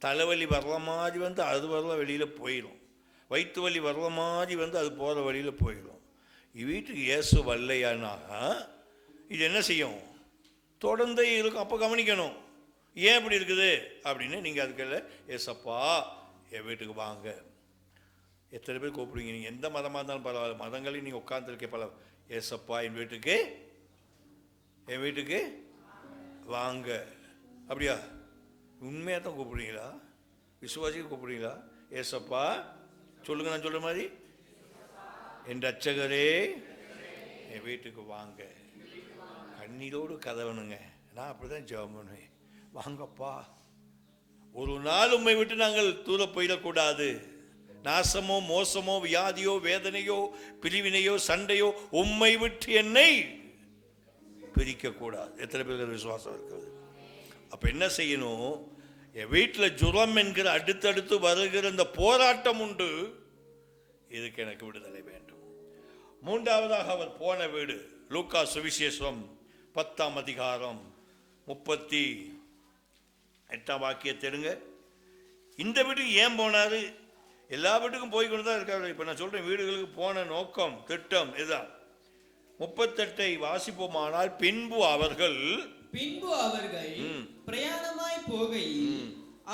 தலைவலி வரல மாதிரி வந்து அது வரல வெளியில் போயிடும். வயிற்று வலி வரல மாதிரி வந்து அது போகிற வழியில் போயிடும். வீட்டுக்கு இயேசு வரலையானா இது என்ன செய்யும்? தொடர்ந்தே இருக்கும். அப்போ கவனிக்கணும், ஏன் இப்படி இருக்குது அப்படின்னு. நீங்கள் அதுக்கு ஏசப்பா என் வீட்டுக்கு வாங்க. எத்தனை பேர் கூப்பிடுவீங்க? நீங்கள் எந்த மதமாக இருந்தாலும் பரவாயில்ல, மதங்களையும் நீங்கள் உட்காந்துருக்க பல. ஏசப்பா என் வீட்டுக்கு வாங்க. அப்படியா? உண்மையாக தான் கூப்பிடுறீங்களா? விசுவாசிக்கு கூப்பிடுறீங்களா? ஏசப்பா சொல்லுங்க, நான் சொல்கிற மாதிரி, என் ரட்சகரே என் வீட்டுக்கு வாங்க. கண்ணீரோடு கதவனுங்க. நான் அப்படி தான் ஜெபம் பண்ணுவேன். வாங்கப்பா, ஒரு நாள் உம்மை விட்டு நாங்கள் தூர போயிடக்கூடாது. நாசமோ மோசமோ வியாதியோ வேதனையோ பிரிவினையோ சண்டையோ உம்மை விட்டு என்னை பிரிக்கக்கூடாது. எத்தனை பேருக்கு விசுவாசம் இருக்கிறது? அப்போ என்ன செய்யணும்? என் வீட்டில் ஜுரம் என்கிற அடுத்தடுத்து வருகிற இந்த போராட்டம் உண்டு, இதுக்கு எனக்கு விடுதலை வேண்டும். மூன்றாவதாக அவர் போன வீடு லூக்கா சுவிசேஷம் 10:38 எடுங்க. இந்த வீட்டுக்கு ஏன் போனாரு? எல்லா வீட்டுக்கும் போய் கொண்டு தான் இருக்காரு. இப்போ நான் சொல்கிறேன், வீடுகளுக்கு போன நோக்கம் திட்டம் இதுதான். 38 வாசிப்போமானால், பின்பு அவர்கள் பிரயாணமாய் போகையில்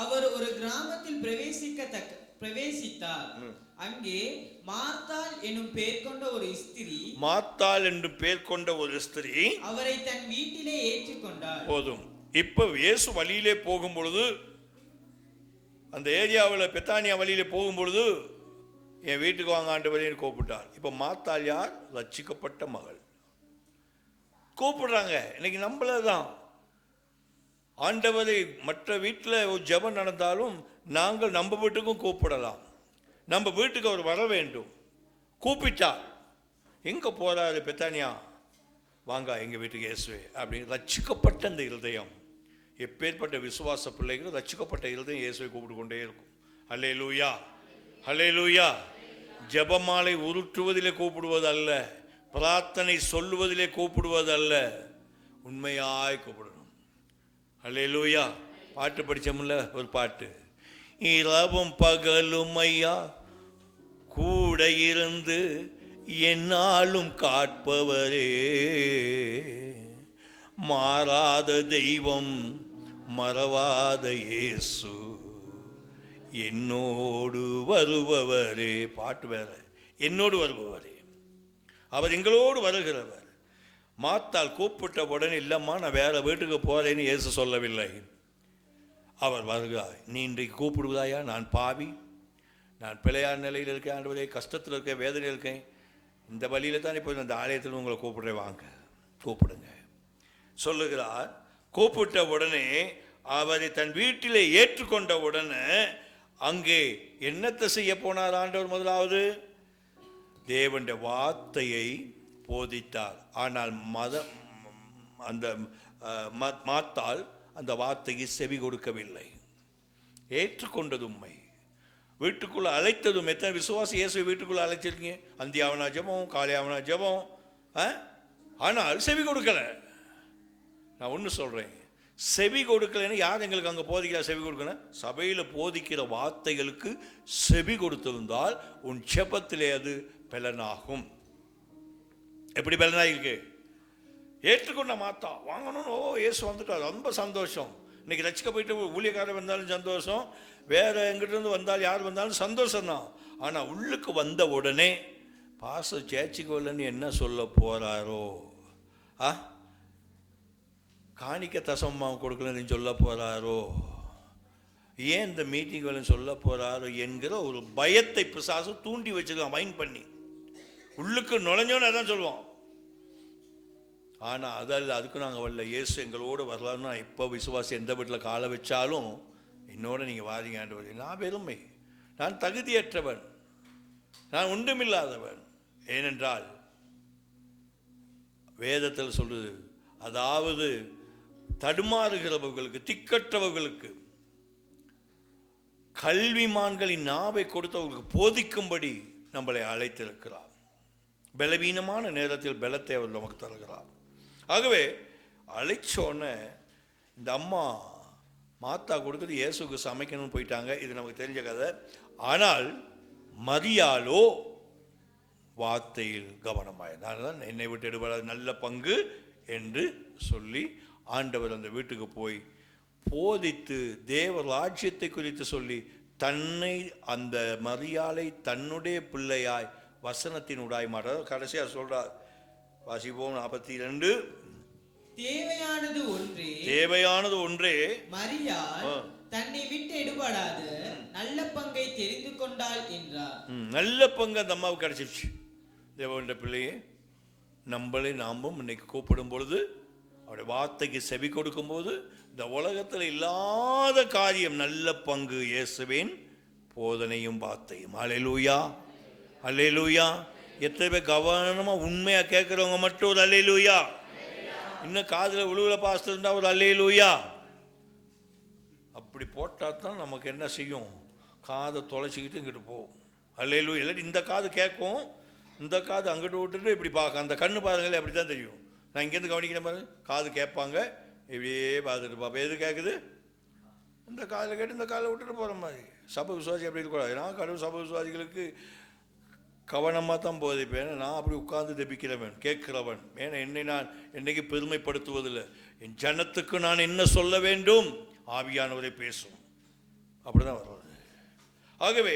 அவர் ஒரு கிராமத்தில் பிரவேசித்தார். அங்கே மார்த்தாள் என்னும் பெயர் கொண்ட ஒரு ஸ்திரீ அவரை தன் வீட்டிலே ஏற்றுக்கொண்டார். போதும். இப்ப இயேசு வழியிலே போகும் பொழுது, அந்த ஏரியாவில் பெத்தானியா வழியிலே போகும் பொழுது, என் வீட்டுக்கு வாங்க ஆண்டவரேன்னு கூப்பிட்டார். இப்ப மார்த்தாள் யார்? ரட்சிக்கப்பட்ட மகள். கூப்பிடுறாங்க. இன்னைக்கு நம்மளதான் ஆண்டவரை மற்ற வீட்டில் ஒரு ஜெபம் நடந்தாலும் நாங்கள் நம்ம வீட்டுக்கும் கூப்பிடலாம். நம்ம வீட்டுக்கு அவர் வர வேண்டும். கூப்பிட்டார். எங்கே போகிறாரு? பெத்தானியா, வாங்க எங்கள் வீட்டுக்கு இயேசுவே அப்படின்னு. ரட்சிக்கப்பட்ட அந்த இருதயம், எப்பேற்பட்ட விசுவாச பிள்ளைகளும் ரட்சிக்கப்பட்ட இருதயம் இயேசுவை கூப்பிட்டு கொண்டே இருக்கும். அல்லேலூயா, அல்லேலூயா. ஜெபமாலை உருட்டுவதிலே கூப்பிடுவது அல்ல, பிரார்த்தனை சொல்லுவதிலே கூப்பிடுவது அல்ல, உண்மையாய் கூப்பிடணும். அல்லேலூயா. பாட்டு படித்தோம்ல ஒரு பாட்டு, இரவும் பகலும் ஐயா கூட இருந்து என்னாலும் காட்பவரே, மாறாத தெய்வம் மறவாத இயேசு, என்னோடு வருபவரே. பாட்டு வேற, என்னோடு வருபவரே, அவர் எங்களோடு வருகிறவர். மாத்தாள் கூப்பிட்ட உடனே இல்லம்மா நான் வேற வீட்டுக்கு போறேன்னு இயேசு சொல்லவில்லை. அவர் வருகிறார். நீ இன்றைக்கு கூப்பிடுவதாயா? நான் பாவி, நான் பிழையார் நிலையில் இருக்கேன் ஆண்டவரே, கஷ்டத்தில் இருக்கேன், வேதனையில் இருக்கேன், இந்த வழியில தான் இப்போ இந்த ஆலயத்தில் உங்களை கூப்பிடுறேன், வாங்க கூப்பிடுங்க சொல்லுகிறார். கூப்பிட்ட உடனே அவரை தன் வீட்டிலே ஏற்றுக்கொண்ட உடனே அங்கே என்னத்தை செய்ய போனார் ஆண்டவர்? முதலாவது தேவனுடைய வார்த்தையை போதித்தார். ஆனால் அந்த மாத்தாள் அந்த வார்த்தைக்கு செவி கொடுக்கவில்லை. ஏற்றுக்கொண்டது உண்மை, வீட்டுக்குள்ள அழைத்ததும். எத்தனை விசுவாசி இயேசுவை வீட்டுக்குள்ள அழைச்சிருக்கீங்க? அந்தியாவனா ஜெபம், காலையாவனா ஜெபம், ஆனால் செவி கொடுக்கல. நான் ஒன்று சொல்றேன், செவி கொடுக்கலன்னு யார் எங்களுக்கு அங்கே போதிக்கிறா? செவி கொடுக்கணும். சபையில் போதிக்கிற வார்த்தைகளுக்கு செவி கொடுத்திருந்தால் உன் ஜெபத்திலே அது பலனாகும். எப்படி பலனாயிருக்கு? ஏற்றுக்கொண்ட மாத்தா வாங்கணும். ஓ இயேசு வந்துட்டார், ரொம்ப சந்தோஷம். இன்னைக்கு ரசிக்க போயிட்டு ஊழியக்காரர் வந்தாலும் சந்தோஷம், வேற எங்கிட்ட வந்தாலும் யார் வந்தாலும் சந்தோஷம் தான். ஆனால் உள்ளுக்கு வந்த உடனே பாச சேர்ச்சிக்கு வரலன்னு என்ன சொல்ல போறாரோ, காணிக்க தசமமாக கொடுக்கலன்னு சொல்ல போறாரோ, ஏன் இந்த மீட்டிங் வரலன்னு சொல்ல போறாரோ என்கிற ஒரு பயத்தை பிசாசு தூண்டி வச்சிருக்கான். மைண்ட் பண்ணி உள்ளுக்கு நுழைஞ்சோன்னு அதான் சொல்லுவோம். ஆனால் அதல்ல, அதுக்கு நாங்கள் வரல, இயேசு எங்களோடு வரலான்னு. நான் இப்போ விசுவாசி எந்த வீட்டில் காலை வச்சாலும் என்னோட நீங்கள் வாரிங்க ஆண்டவரே. நான் பெருமை, நான் தகுதியற்றவன், நான் ஒன்றுமில்லாதவன். ஏனென்றால் வேதத்தில் சொல்றது, அதாவது தடுமாறுகிறவர்களுக்கு, திக்கற்றவர்களுக்கு, கல்விமான்களின் நாவை கொடுத்தவர்களுக்கு போதிக்கும்படி நம்மளை அழைத்திருக்கிறார். பலவீனமான நேரத்தில் பலத்தை அவர் நமக்கு தருகிறார். ஆகவே அழைச்சோன்னே இந்த அம்மா மாத்தா கொடுக்குறது இயேசுக்கு சமைக்கணும்னு போயிட்டாங்க. இது நமக்கு தெரிஞ்ச கதை. ஆனால் மரியாளோ வார்த்தையில் கவனமாயிருந்தார். தான் என்னை விட்டு எடுபடாத நல்ல பங்கு என்று சொல்லி ஆண்டவர் அந்த வீட்டுக்கு போய் போதித்து தேவ ராஜ்யத்தை குறித்து சொல்லி தன்னை, அந்த மரியாளை தன்னுடைய பிள்ளையாய் வசனத்தினுடாய் மாட்டார். கடைசியா சொல்றார், வாசிப்போம் 42. தேவையானது ஒன்றே மரியாள் தன்னை விட்டு எடுபடாத நல்ல பங்கை தெரிந்து கொண்டாள் என்றார். நல்ல பங்கு அந்த அம்மாவுக்கு கிடைச்சிருச்சு. தேவனுடைய பிள்ளையே, நம்மளை நாமும் இன்னைக்கு கூப்பிடும் பொழுது, அவருடைய வார்த்தைக்கு செவி கொடுக்கும் போது, இந்த உலகத்தில் இல்லாத காரியம் நல்ல பங்கு இயேசுவின் போதனையும் வார்த்தையும். அல்லேலூயா, அல்லேலூயா. எத்தனை பேர் கவனமா உண்மையா கேட்கிறவங்க மட்டும் ஒரு அல்லேலூயா. இன்னும் காதுல விழுவுல பாஸ்டர் இருந்தா ஒரு அல்லேலூயா. அப்படி போட்டா தான் நமக்கு என்ன செய்யும்? காதை தொலைச்சிக்கிட்டு இங்கிட்டு போகும். அல்லேலூயா. இல்லாட்டி இந்த காது கேட்கும், இந்த காது அங்கிட்டு விட்டுட்டு இப்படி பார்க்க, அந்த கண்ணு பாருங்களே அப்படி தான் தெரியும். நான் இங்கேருந்து கவனிக்கிறேன் பாருங்க, காது கேட்பாங்க, இப்படியே பார்த்துட்டு பார்ப்பேன். எது கேட்குது? இந்த காதில் கேட்டு இந்த காதில் விட்டுட்டு போகிற மாதிரி. சபை விசுவாசி அப்படி இருக்கக்கூடாது. நான் கடவுள் சபை விசுவாசிகளுக்கு கவனமாக தான் போதிப்பேன். நான் அப்படி உட்கார்ந்து ஜெபிக்கிறவன், கேட்கிறவன். ஏன்னா என்னை நான் என்னைக்கு பெருமைப்படுத்துவதில்லை. என் ஜனத்துக்கு நான் என்ன சொல்ல வேண்டும், ஆவியானவரை பேசும். அப்படிதான் வருவது. ஆகவே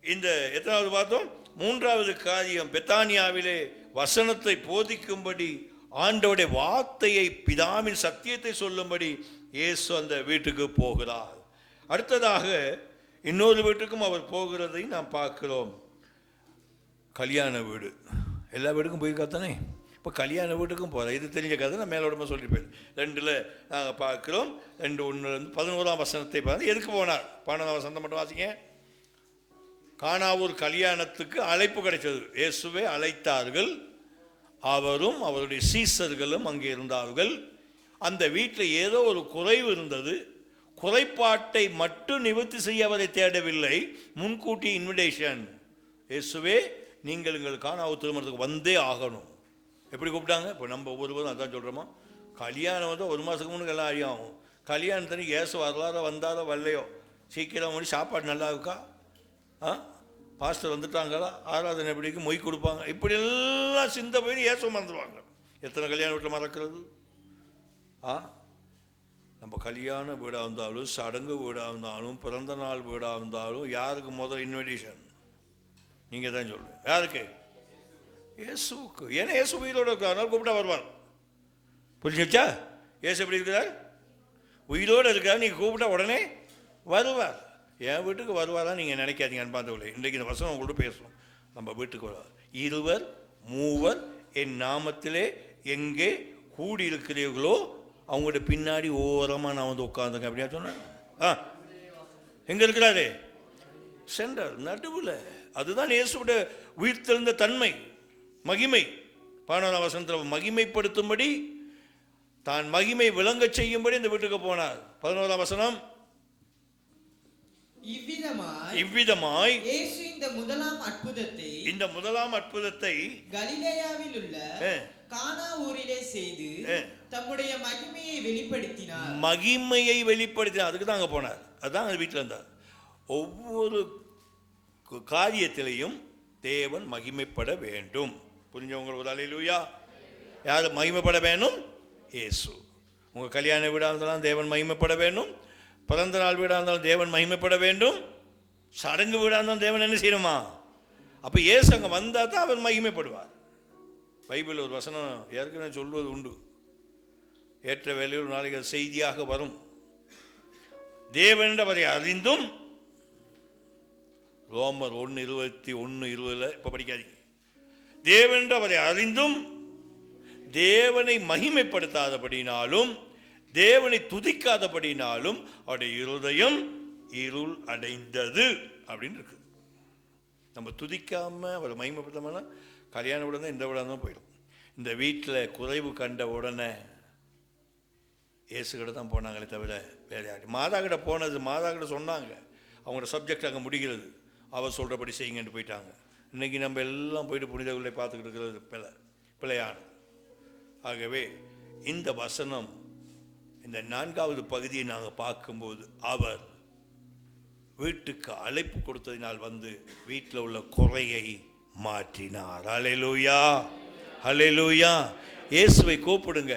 இந்த எத்தனாவது பார்த்தோம்? 3வது காரியம், பெத்தானியாவிலே வசனத்தை போதிக்கும்படி, ஆண்டவருடைய வார்த்தையை, பிதாவின் சத்தியத்தை சொல்லும்படி இயேசு அந்த வீட்டுக்கு போகிறார். அடுத்ததாக இன்னொரு வீட்டுக்கும் அவர் போகிறதை நாம் பார்க்கிறோம். கல்யாண வீடு. எல்லா வீட்டுக்கும் போயிருக்கா தானே? இப்போ கல்யாண வீட்டுக்கும் போகிறேன். இது தெரிஞ்ச கதை, நான் மேலோடமாக சொல்லியிருப்பேன். 2 நாங்கள் பார்க்குறோம். 2:1 11ஆம் வசனத்தை பார்த்து எதுக்கு போனார்? 12ஆம் வசனத்தை மட்டும் வாசிங்க. கானாவூர் கல்யாணத்துக்கு அழைப்பு கிடைச்சது. இயேசுவை அழைத்தார்கள். அவரும் அவருடைய சீசர்களும் அங்கே இருந்தார்கள். அந்த வீட்டில் ஏதோ ஒரு குறைவு இருந்தது. குறைபாட்டை மட்டும் நிவர்த்தி செய்ய அவரை தேடவில்லை, முன்கூட்டி இன்விடேஷன். இயேசுவே, நீங்கள் எங்கள் கானாவூர் திருமணத்துக்கு வந்தே ஆகணும். எப்படி கூப்பிட்டாங்க? இப்போ நம்ம ஒவ்வொருவரும் அதான் சொல்கிறோமா? கல்யாணம் வந்து 1 மாதத்துக்கு முன்னாடி எல்லாம் அறியாகும். கல்யாணத்தனைக்கு இயேசு வரலாற வந்தாரோ வரலையோ, சீக்கிரம் வந்து சாப்பாடு நல்லா இருக்கா, பாஸ்டர் வந்துட்டாங்களா, ஆராதனை எப்படிக்கு மொய் கொடுப்பாங்க, இப்படி எல்லாம் சிந்த போய் இயேசு மறந்துடுவாங்க. எத்தனை கல்யாண வீட்டில் மறக்கிறது? நம்ம கல்யாண வீடாக இருந்தாலும், சடங்கு வீடாக இருந்தாலும், பிறந்த நாள் வீடாக இருந்தாலும், யாருக்கு முதல் இன்விடேஷன்? நீங்கள் தான் சொல்லுங்க. யாருக்கு? இயேசுக்கு. ஏன்னா இயேசு உயிரோடு இருக்கிறார், அதனால கூப்பிட்டா வருவார். புரிஞ்சுச்சா? இயேசு எப்படி இருக்கிறார்? உயிரோடு இருக்கிறார். நீங்கள் கூப்பிட்டா உடனே வருவார். என் வீட்டுக்கு வருவாரா நீங்கள் நினைக்காதீங்க அன்பாந்தவர்களே. இன்றைக்கு இந்த வசனம் உங்கள்கிட்ட பேசுவோம். நம்ம வீட்டுக்கு வருவார். 2 3 என் நாமத்திலே எங்கே கூடி இருக்கிறீர்களோ அவங்களோட பின்னாடி ஓரமாக நான் வந்து உட்காந்துங்க அப்படியா சொன்னேன். எங்கே இருக்கிறாரு? சென்டர், நடுவில். அதுதான் இயேசுவோட உயிர்த்தெழுந்த தன்மை, மகிமை. 11ஆம் வசனத்தில் மகிமைப்படுத்தும்படி, தான் மகிமை விளங்க செய்யும்படி இந்த வீட்டுக்கு போனார். 11ஆம் வசனம், இவ்விதமாய் இயேசு இந்த முதலாம் அற்புதத்தை கலிலேயாவில் உள்ள கானா ஊரிலே செய்து தம்முடைய மகிமையை வெளிப்படுத்தினார். மகிமையை வெளிப்படுத்தினார். அதுக்கு தான் அங்கே போனார். அதுதான் அந்த வீட்டில் இருந்தார். ஒவ்வொரு காரியத்திலையும் தேவன் மகிமைப்பட வேண்டும். புரிஞ்சவங்களுக்கு அல்லேலூயா. யார் மகிமைப்பட வேணும்? இயேசு. உங்கள் கல்யாண வீடாக இருந்தாலும் தேவன் மகிமைப்பட வேண்டும். பிறந்த நாள் வீடாக இருந்தாலும் தேவன் மகிமைப்பட வேண்டும். சடங்கு வீடாக இருந்தாலும் தேவன் என்ன செய்யணுமா? அப்போ இயேசு அங்கே வந்தால் தான் அவர் மகிமைப்படுவார். பைபிள் ஒரு வசனம் ஏற்கனவே சொல்வது உண்டு. ஏற்ற வேலையில் ஒரு நாளைக்கு செய்தியாக வரும். தேவன் அவரை அறிந்தும், ரோமர் 1:21-20 இப்போ படிக்காதீங்க. தேவன் அவரை அறிந்தும் தேவனை மகிமைப்படுத்தாதபடினாலும் தேவனை துதிக்காதபடினாலும் அவருடைய இருதயம் இருள் அடைந்தது அப்படின்னு இருக்கு. நம்ம துதிக்காம அவரை மகிமைப்படுத்தாம கல்யாண விட தான் இந்த விட தான் போயிடும். இந்த வீட்டில் குறைவு கண்ட உடனே இயேசுகிட்ட தான் போனாங்களே தவிர வேற யாரு. மாதா கிட்ட போனது, மாதா கிட்ட சொன்னாங்க, அவங்களோட சப்ஜெக்ட் அங்கே முடிகிறது, அவர் சொல்கிறபடி செய்யுங்கன்னு போயிட்டாங்க. இன்றைக்கி நம்ம எல்லாம் போயிட்டு புனிதர்களை பார்த்துக்கிட்டு இருக்கிறது பிழையான. ஆகவே இந்த வசனம், இந்த 4வது பகுதியை நாங்கள் பார்க்கும்போது, அவர் வீட்டுக்கு அழைப்பு கொடுத்ததினால் வந்து வீட்டில் உள்ள குறையை மாற்றினார். அல்லேலூயா, அல்லேலூயா. இயேசுவை கூப்பிடுங்க.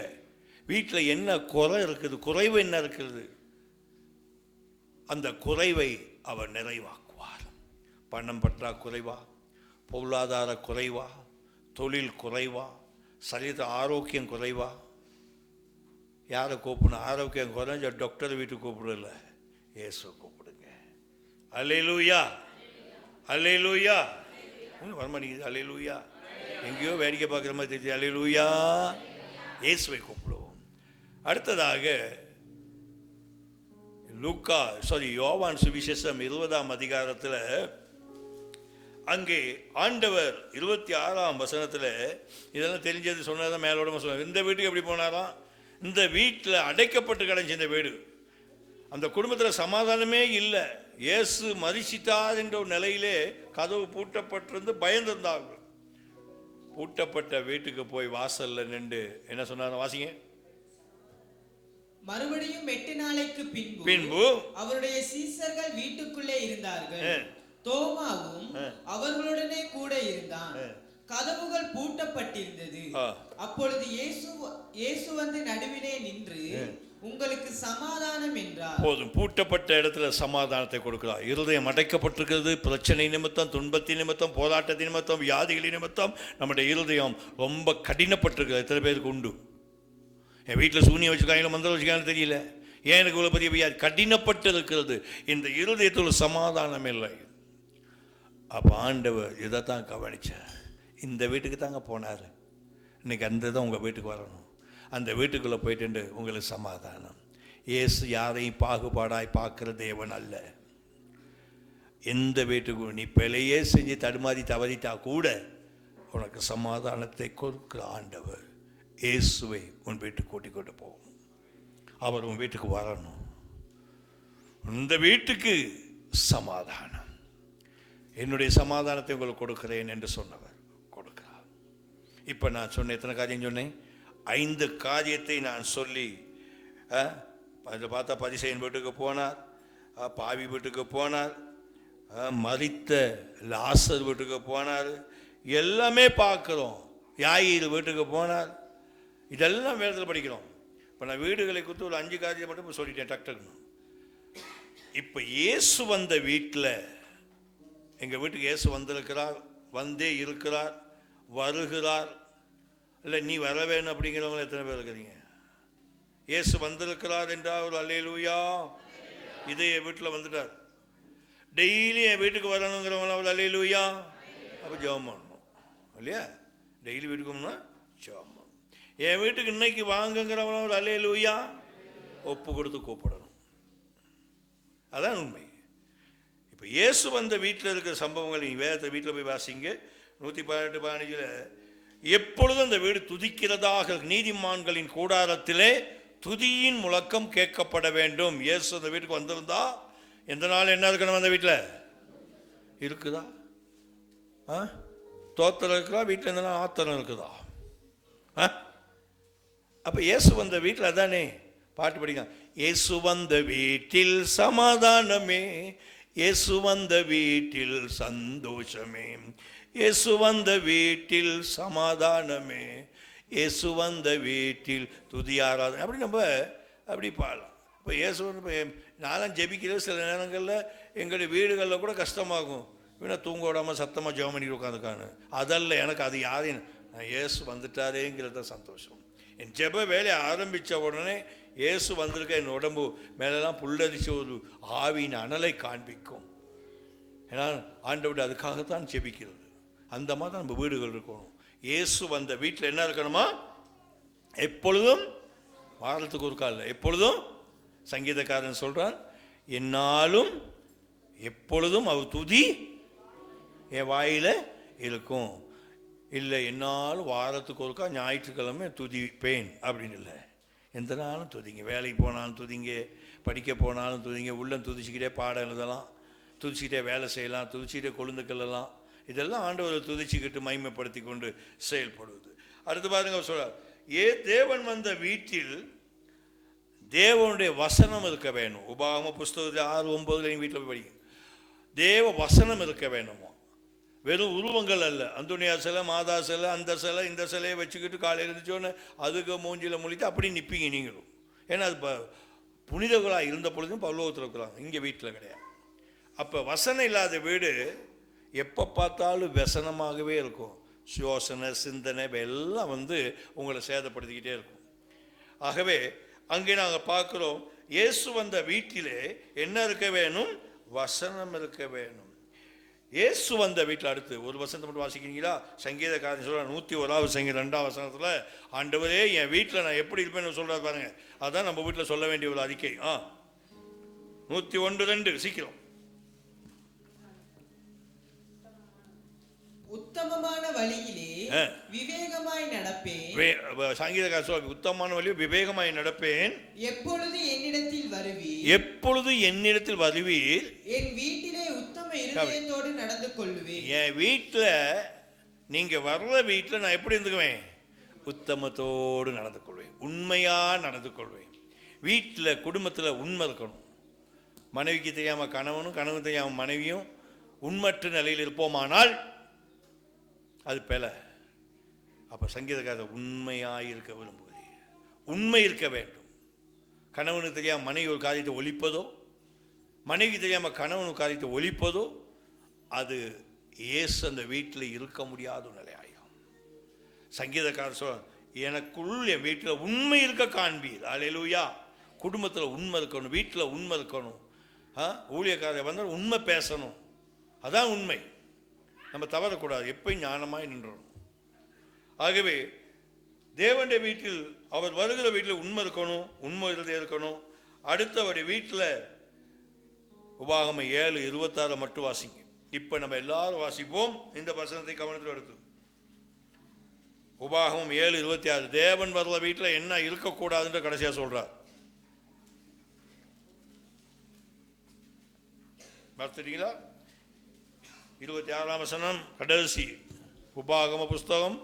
வீட்டில் என்ன குறை இருக்குது, குறைவு என்ன இருக்கிறது, அந்த குறைவை அவர் நிறைவாக்குவார். பணம் பற்றாக்குறைவா, பொருளாதார குறைவா, தொழில் குறைவா, சரீர ஆரோக்கியம் குறைவா? யாரை கூப்பிடணும்? ஆரோக்கியம் குறைஞ்ச டாக்டர் வீட்டுக்கு கூப்பிடல, இயேசுவை கூப்பிடுங்க. அல்லேலூயா, அல்லேலூயா. ஒன்றும் வரமாட்டேங்குது. அல்லேலூயா. எங்கேயோ வேடிக்கை பார்க்குற மாதிரி தெரியுது. அல்லேலூயா. இயேசுவை கூப்பிடுவோம். அடுத்ததாக யோவான் சுவிசேஷம் 20ஆம் அதிகாரத்தில் அங்கே ஆண்டவர் 26ஆம் வசனத்தில் இதெல்லாம் தெரிஞ்சது சொன்னதான் மேலோட சொன்னார். இந்த வீட்டுக்கு எப்படி போனாராம்? இந்த வீட்டில் அடைக்கப்பட்டு கிடஞ்சி இந்த வீடு, அந்த குடும்பத்தில் சமாதானமே இல்லை. இயேசு மரிச்சிட்டார் என்ற ஒரு நிலையிலே கதவு பூட்டப்பட்டிருந்து பயந்திருந்தார்கள். பூட்டப்பட்ட வீட்டுக்கு போய் வாசல்ல நின்று என்ன சொன்னார்? வாசிங்க. மறுபடியும் 8 நாளைக்கு பின்பு அவருடைய சீசர்கள் வீட்டுக்குள்ளே இருந்தார்கள். தோமாவும் அவர்களுடனே கூட இருந்தான். கதவுகள் பூட்டப்பட்டிருந்தது. அப்பொழுது இயேசு வந்து நடுவிலே நின்று உங்களுக்கு சமாதானம் என்றார். போதும். பூட்டப்பட்ட இடத்துல சமாதானத்தை கொடுக்கிறார். இருதயம் அடைக்கப்பட்டிருக்கிறது. பிரச்சனை நிமித்தம், துன்பத்தின் நிமித்தம், போராட்டத்தின் நிமித்தம், வியாதிகளின் நிமித்தம் நம்முடைய இருதயம் ரொம்ப கடினப்பட்டிருக்கிறது. எத்தனை பேருக்கு உண்டு? என் வீட்டில் சூனியம் வச்சுருக்காங்க, மந்திரம் வச்சுருக்காங்கன்னு தெரியல, ஏன் எனக்கு இவ்வளோ பெரிய வியாதி? கடினப்பட்டு இருக்கிறது. இந்த இருதயத்தில் சமாதானம் இல்லை. அப்போ ஆண்டவர் இதைத்தான் கவனிச்சார். இந்த வீட்டுக்கு தாங்க போனார். இன்னைக்கு அந்த தான் உங்கள் வீட்டுக்கு வரணும். அந்த வீட்டுக்குள்ளே போயிட்டு உங்களுக்கு சமாதானம். இயேசு யாரையும் பாகுபாடாய் பார்க்குற தேவன் அல்ல. எந்த வீட்டுக்கு நீ பிழையே செஞ்சு தடுமாறி தவறிட்டா கூட உனக்கு சமாதானத்தை கொடுக்குற ஆண்டவர் இயேசுவை உன் வீட்டுக்கு கூட்டிக் கொண்டு போகும். அவர் உன் வீட்டுக்கு வரணும். இந்த வீட்டுக்கு சமாதானம், என்னுடைய சமாதானத்தை உங்களுக்கு கொடுக்கிறேன் என்று சொன்னவர் கொடுக்கிறார். இப்போ நான் சொன்னேன், எத்தனை காரியம் சொன்னேன்? 5 காரியத்தை நான் சொல்லி அதில் பார்த்தா பரிசேயன் வீட்டுக்கு போனார், பாவி வீட்டுக்கு போனார், மரித்த லாசர் வீட்டுக்கு போனார், எல்லாமே பார்க்குறோம். யாயிர் வீட்டுக்கு போனார், இதெல்லாம் வேதத்தில் படிக்கிறோம். இப்போ நான் வீடுகளை குறித்து ஒரு 5 காரியம் மட்டும் சொல்லிட்டேன் டக்குன்னு. இப்போ இயேசு வந்த வீட்டில், எங்கள் வீட்டுக்கு இயேசு வந்திருக்கிறார், வந்தே இருக்கிறார், வருகிறார். இல்லை நீ வர வேணும் அப்படிங்கிறவங்க எத்தனை பேர் இருக்கிறீங்க? இயேசு வந்திருக்கிறார் என்றால் ஒரு அல்லேலூயா. இதே என் வீட்டில் வந்துட்டார், டெய்லி என் வீட்டுக்கு வரணுங்கிறவங்களாம் ஒரு அல்லேலூயா. அப்போ ஜெபம் பண்ணணும் இல்லையா? டெய்லி வீட்டுக்கு வரணும்னா ஜெபம் பண்ணணும். என் வீட்டுக்கு இன்னைக்கு வாங்குங்கிறவங்களாம் ஒரு அல்லேலூயா. ஒப்பு கொடுத்து கூப்பிடணும். அதான் உண்மை. இப்போ இயேசு வந்த வீட்டில் இருக்கிற சம்பவங்கள் நீங்கள் வேதத்தை வீட்டில் போய் வாசிங்க. 118:15 எப்பொழுதும் அந்த வீடு துதிக்கிறதாக நீதிமான்களின் கூடாரத்திலே துதியின் முழக்கம் கேட்கப்பட வேண்டும். இயேசு அந்த வீட்டுக்கு வந்திருந்தா எந்த நாள் என்ன இருக்கணும்? அந்த வீட்டில் இருக்குதா? தோத்திரம் இருக்குதா? வீட்டில் எந்த நாள் ஆத்திரம் இருக்குதா? அப்போ இயேசு வந்த வீட்டில் அதானே பாட்டு படிக்க, இயேசு வந்த வீட்டில் சமாதானமே, இயேசு வந்த வீட்டில் சந்தோஷமே, இயேசு வந்த வீட்டில் சமாதானமே, இயேசு வந்த வீட்டில் துதி ஆராதனை. அப்படி நம்ம அப்படி பாடலாம். இப்போ இயேசு வந்து நானும் ஜெபிக்கிறது சில நேரங்களில் எங்களுடைய வீடுகளில் கூட கஷ்டமாகும். இவனை தூங்க விடாமல் சத்தமாக ஜெபம் பண்ணிட்டு உட்காந்துக்கான்னு. அதல்ல எனக்கு, அது யாரையும் நான் இயேசு வந்துட்டாரேங்கிறத சந்தோஷம். என் ஜெப வேலையை ஆரம்பித்த உடனே இயேசு வந்திருக்க என் உடம்பு மேலெல்லாம் புல்லரிச்சு ஒரு ஆவியின் அனலை காண்பிக்கும். ஏன்னா ஆண்டவர் அதுக்காகத்தான் ஜெபிக்கிறது. அந்த மாதிரி தான் நம்ம வீடுகள் இருக்கணும். இயேசு வந்த வீட்டில் என்ன இருக்கணுமா? எப்பொழுதும், வாரத்துக்கு ஒரு கால, எப்பொழுதும். சங்கீதக்காரன் சொல்றான், என்னாலும் எப்பொழுதும் அவர் துதி என் வாயில இருக்கும். இல்லை என்னாலும் வாரத்துக்கு ஒருக்கா ஞாயிற்றுக்கிழமை துதிப்பேன் அப்படின்னு இல்லை. எந்த நாளும் துதிங்க. வேலைக்கு போனாலும் துதிங்க, படிக்க போனாலும் துதிங்க, உள்ளம் துதிச்சுக்கிட்டே பாடம் எழுதலாம், துதிச்சுக்கிட்டே வேலை செய்யலாம், துதிச்சுக்கிட்டே கொழுந்துக்கெல்லாம். இதெல்லாம் ஆண்டவரை துதிச்சுக்கிட்டு மகிமைப்படுத்தி கொண்டு செயல்படுவது. அடுத்து பாருங்க, சொல்றார், தேவன் வந்த வீட்டில் தேவனுடைய வசனம் இருக்க வேணும். உபாகம புஸ்தகத்தில் 6:9 வீட்டில் போய் படிங்க. தேவ வசனம் இருக்க வேணுமா? வெறும் உருவங்கள் அல்ல. அந்தோனியா சிலை, மாதா சிலை, அந்த சிலை, இந்த சிலையை வச்சுக்கிட்டு காலையில் இருந்துச்சோன்னு அதுக்கு மூஞ்சியில் முழித்து அப்படி நிற்பீங்க நீங்களும். ஏன்னா அது புனிதர்களாக இருந்த பொழுதும் பரலோகத்தில் இருக்கிறாங்க, இங்கே வீட்டில் கிடையாது. அப்போ வசனம் இல்லாத வீடு எப்போ பார்த்தாலும் வசனமாகவே இருக்கும். யோசனை, சிந்தனை எல்லாம் உங்களை சேதப்படுத்திக்கிட்டே இருக்கும். ஆகவே அங்கே நாங்கள் பார்க்குறோம், இயேசு வந்த வீட்டிலே என்ன இருக்க வேணும்? வசனம் இருக்க வேணும். இயேசு வந்த வீட்டில் அடுத்து ஒரு வசனத்தை மட்டும் வாசிக்கிறீங்களா? சங்கீதக்காரன் சொல்ற 101 சங்கீதம் 2 வசனத்தில், ஆண்டவரே என் வீட்டில் நான் எப்படி இருப்பேன்னு சொல்றாரு பாருங்க. அதான் நம்ம வீட்டில் சொல்ல வேண்டிய ஒரு அறிக்கை. 101:2 சீக்கிரம். உத்தமமான வழியிலே விவேகமாய் நடப்பேன். சங்கீதக்காரர் சொல்ற, உத்தமமான வழியில் விவேகமாய் நடப்பேன். எப்பொழுது என்னிடத்தில் வருவீர், எப்பொழுது என்னிடத்தில் வருவீர், என் வீட்டிலே உத்தம இருதயத்தோடு நடந்து கொள்வேன். என் வீட்டில் நீங்க வர்ற வீட்டில் நான் எப்படி இருந்துக்குவேன்? உத்தமத்தோடு நடந்து கொள்வேன், உண்மையா நடந்து கொள்வேன். வீட்டில் குடும்பத்தில் உண்மை இருக்கணும். மனைவிக்கு தெரியாம கணவனும், கணவன் தெரியாம மனைவியும் உண்மற்ற நிலையில் இருப்போமானால் அது பெல. அப்போ சங்கீதக்காரர் உண்மையாக இருக்க விரும்புகிறேன். உண்மை இருக்க வேண்டும். கணவனுக்கு தெரியாமல் மனைவி ஒரு காரியத்தை ஒழிப்பதோ, மனைவி தெரியாமல் கணவன் ஒரு காரியத்தை ஒழிப்பதோ, அது இயேசு அந்த வீட்டில் இருக்க முடியாத நிலையாகும். சங்கீதக்காரர் சொல்ற, எனக்குள் என் வீட்டில் உண்மை இருக்க காண்பீர். அல்லேலூயா. குடும்பத்தில் உண்மை இருக்கணும், வீட்டில் உண்மை இருக்கணும். ஊழியக்காரர் வந்தால் உண்மை பேசணும். அதான் உண்மை. நம்ம தவறக்கூடாது, எப்பயும் ஞானமாய் நின்றணும். ஆகவே தேவனுடைய வீட்டில், அவர் வருகிற வீட்டில் உண்மை இருக்கணும், உண்மை இருக்கணும். அடுத்தவருடைய வீட்டில் உபாகமம் 7:26 மட்டும் வாசிங்க. இப்போ நம்ம எல்லாரும் வாசிப்போம். இந்த வசனத்தை கவனத்தில் எடுத்து உபாகமம் 7:26 தேவன் வர்ற வீட்டில் என்ன இருக்கக்கூடாதுன்ற கடைசியாக சொல்றார். பார்த்துட்டீங்களா? 26 வசனம் கடைசி. உபாகம புஸ்தகம்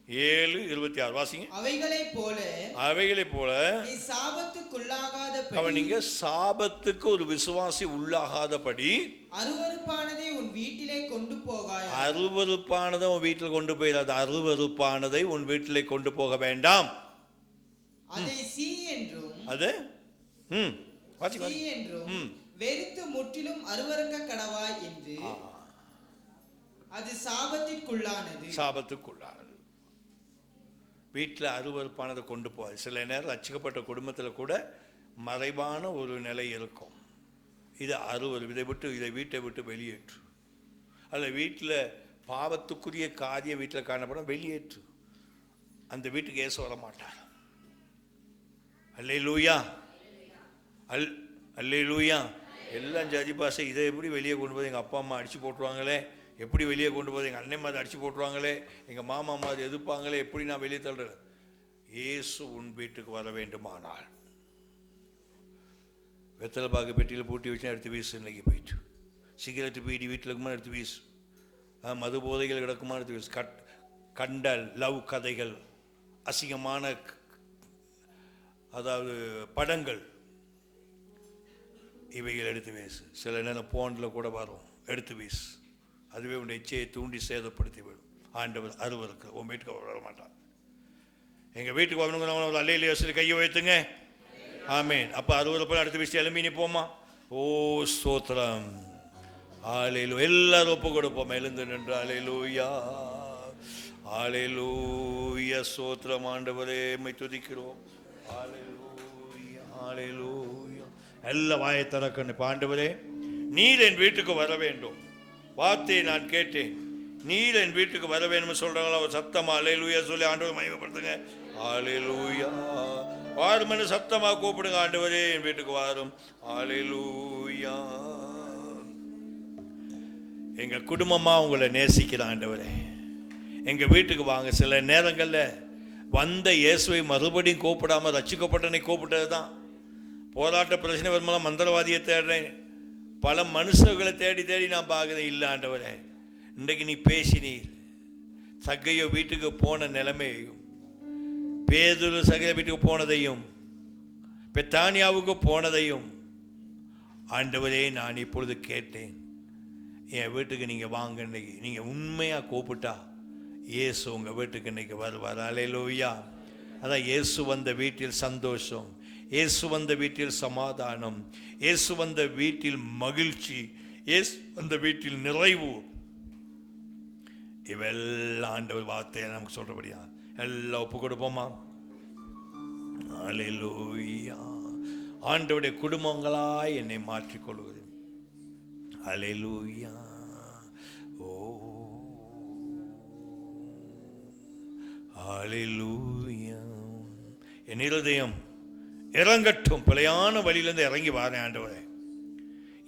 7:26 வாசிங்க. அவைகளை போல நீ சாபத்துக்குள்ளாகாதபடி, அவன் நீங்க சாபத்துக்கு ஒரு விசுவாசி உள்ளாகாதபடி அருவருப்பானதை உன் வீட்டிலே கொண்டு போகாய். அருவருப்பானதை உன் வீட்டில் கொண்டு போயிடாது. அருவருப்பானதை உன் வீட்டிலே கொண்டு போக வேண்டாம். அதை சீ என்றும், அது சீ என்றும் வெறுத்து முற்றிலும் அருவருக்க கடவாய் என்று. அது சாபத்திற்குள்ளானது. வீட்டில் அருவருப்பானதை கொண்டு போகாது. சில நேரம் ரட்சிக்கப்பட்ட குடும்பத்தில் கூட மறைவான ஒரு நிலை இருக்கும். இது அருவரு. இதை வீட்டை விட்டு வெளியேற்று. அல்ல வீட்டில் பாவத்துக்குரிய காரியம் வீட்டில் காணப்படும், வெளியேற்று. அந்த வீட்டுக்கு இயேசு வர மாட்டார். அல்லேலூயா, அல்லேலூயா. எல்லாம் ஜாதி பாஷை. இதை எப்படி வெளியே கொண்டு போது? எங்கள் அப்பா அம்மா அடித்து போட்டுருவாங்களே, எப்படி வெளியே கொண்டு போகுது? எங்கள் அண்ணன் மாதிரி அடித்து போட்டுருவாங்களே, எங்கள் மாமா மாதிரி எதிர்ப்பாங்களே, எப்படி நான் வெளியே தள்ளுறேன்? இயேசு உன் வீட்டுக்கு வர வேண்டுமானால் வெத்தலை பாக்கு பெட்டியில் பூட்டி வச்சு எடுத்து வீசு. இன்னைக்கு போயிட்டு சிகரெட்டு பீடி வீட்டில் இருக்குமா எடுத்து வீசு. மது போதைகள் கிடக்குமா எடுத்து வீசு. கண்டல் லவ் கதைகள், அசிங்கமான அதாவது படங்கள், இவைகள் எடுத்து வீசு. சில நேரம் போனில் கூட வரும், எடுத்து வீசு. அதுவே உன் எச்சையை தூண்டி சேதப்படுத்தி விடும். ஆண்டவர் அருவருக்கு உன் வீட்டுக்கு வர மாட்டான். எங்கள் வீட்டுக்கு வரணுங்க, அல்லையிலே சொல்லி கையை வைத்துங்க. ஆமேன். அப்போ அருவருப்பெல்லாம் அடுத்த விஷயம் எலும்பி நிற்போமா? ஓ ஸ்தோத்திரம், ஆலேலு. எல்லாரும் ஒப்பு கொடுப்போம். எழுந்து நின்று ஆலேலூயா, ஆலேலூயா. ஸ்தோத்திரம் ஆண்டவரே, மை துதிக்கிறோம். Hallelujah, hallelujah. எல்லா வாயை திறக்கணும். ஆண்டவரே, நீர் என் வீட்டுக்கு வர வேண்டும். வார்த்தையை நான் கேட்டேன், நீர் என் வீட்டுக்கு வர வேணும்னு சொல்றாங்களா? ஒரு சத்தமா அல்லேலூயா சொல்லி ஆண்டவர் மகிமைப்படுத்துங்க. அல்லேலூயா. வாருமென்னு சத்தமா கூப்பிடுங்க. ஆண்டவரே, என் வீட்டுக்கு வாரும். அல்லேலூயா. எங்க குடும்பமா உங்களை நேசிக்கிற ஆண்டவரே, எங்க வீட்டுக்கு வாங்க. சில நேரங்கள்ல வந்த இயேசுவை மறுபடியும் கூப்பிடாம ரட்சிக்கப்பட்டனை கூப்பிட்டது தான். போராட்ட பிரச்சனை வரும்போது மந்திரவாதியை தேடுறேன், பல மனுஷர்களை தேடி தேடி நான் பார்க்குறேன். இல்லை ஆண்டவரே, இன்றைக்கு நீ பேசினீர். சக்கையோ வீட்டுக்கு போன நிலைமையையும், பேதுரு சகைய வீட்டுக்கு போனதையும், பெத்தானியாவுக்கு போனதையும் ஆண்டவரே நான் இப்பொழுது கேட்டேன். என் வீட்டுக்கு நீங்கள் வாங்க. இன்னைக்கு நீங்கள் உண்மையாக கூப்பிட்டா இயேசு உங்கள் வீட்டுக்கு இன்னைக்கு வருவார். அல்லேலூயா. அதான் இயேசு வந்த வீட்டில் சந்தோஷம், இயேசு வந்த வீட்டில் சமாதானம், இயேசு வந்த வீட்டில் மகிழ்ச்சி, இயேசு வந்த வீட்டில் நிறைவு. இவெல்லாம் ஆண்டவர் வார்த்தையை நமக்கு சொல்றபடியா எல்லாம் ஒப்பு கொடுப்போமா? அல்லேலூயா. ஆண்டவருடைய குடும்பங்களாய் என்னை மாற்றிக்கொள்கிறேன். அல்லேலூயா. ஓ அல்லேலூயா. என் இருதயம் இறங்கட்டும். பிழையான வழியிலேருந்து இறங்கி வாரேன் ஆண்டவரே.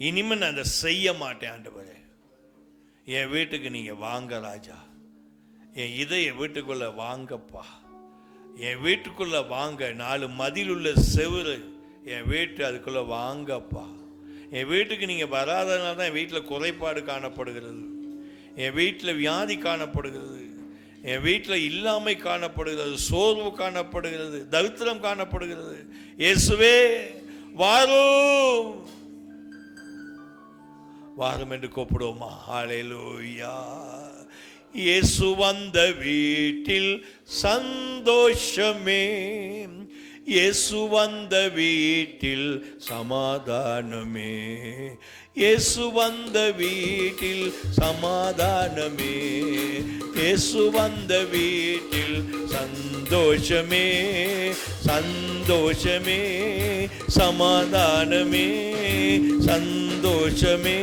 இனிமேல் நான் அதை செய்ய மாட்டேன் ஆண்டவரே. என் வீட்டுக்கு நீங்கள் வாங்க ராஜா. என் இதய வீட்டுக்குள்ள வாங்கப்பா. என் வீட்டுக்குள்ள வாங்க. 4 மதில் உள்ள செவுரு என் வீட்டு, அதுக்குள்ள வாங்கப்பா. என் வீட்டுக்கு நீங்கள் வராதனால தான் என் வீட்டில் குறைபாடு காணப்படுகிறது, என் வீட்டில் வியாதி காணப்படுகிறது, என் வீட்டில் இல்லாமை காணப்படுகிறது, சோர்வு காணப்படுகிறது, தரித்திரம் காணப்படுகிறது. இயேசுவே வாரும், வாரும் என்று கூப்பிடுவோமா? ஹல்லேலூயா. இயேசு வந்த வீட்டில் சந்தோஷமே, இயேசு வந்த வீட்டில் சமாதானமே, இயேசு வந்த வீட்டில் சமாதானமே, இயேசு வந்த வீட்டில் சந்தோஷமே, சந்தோஷமே, சமாதானமே, சந்தோஷமே,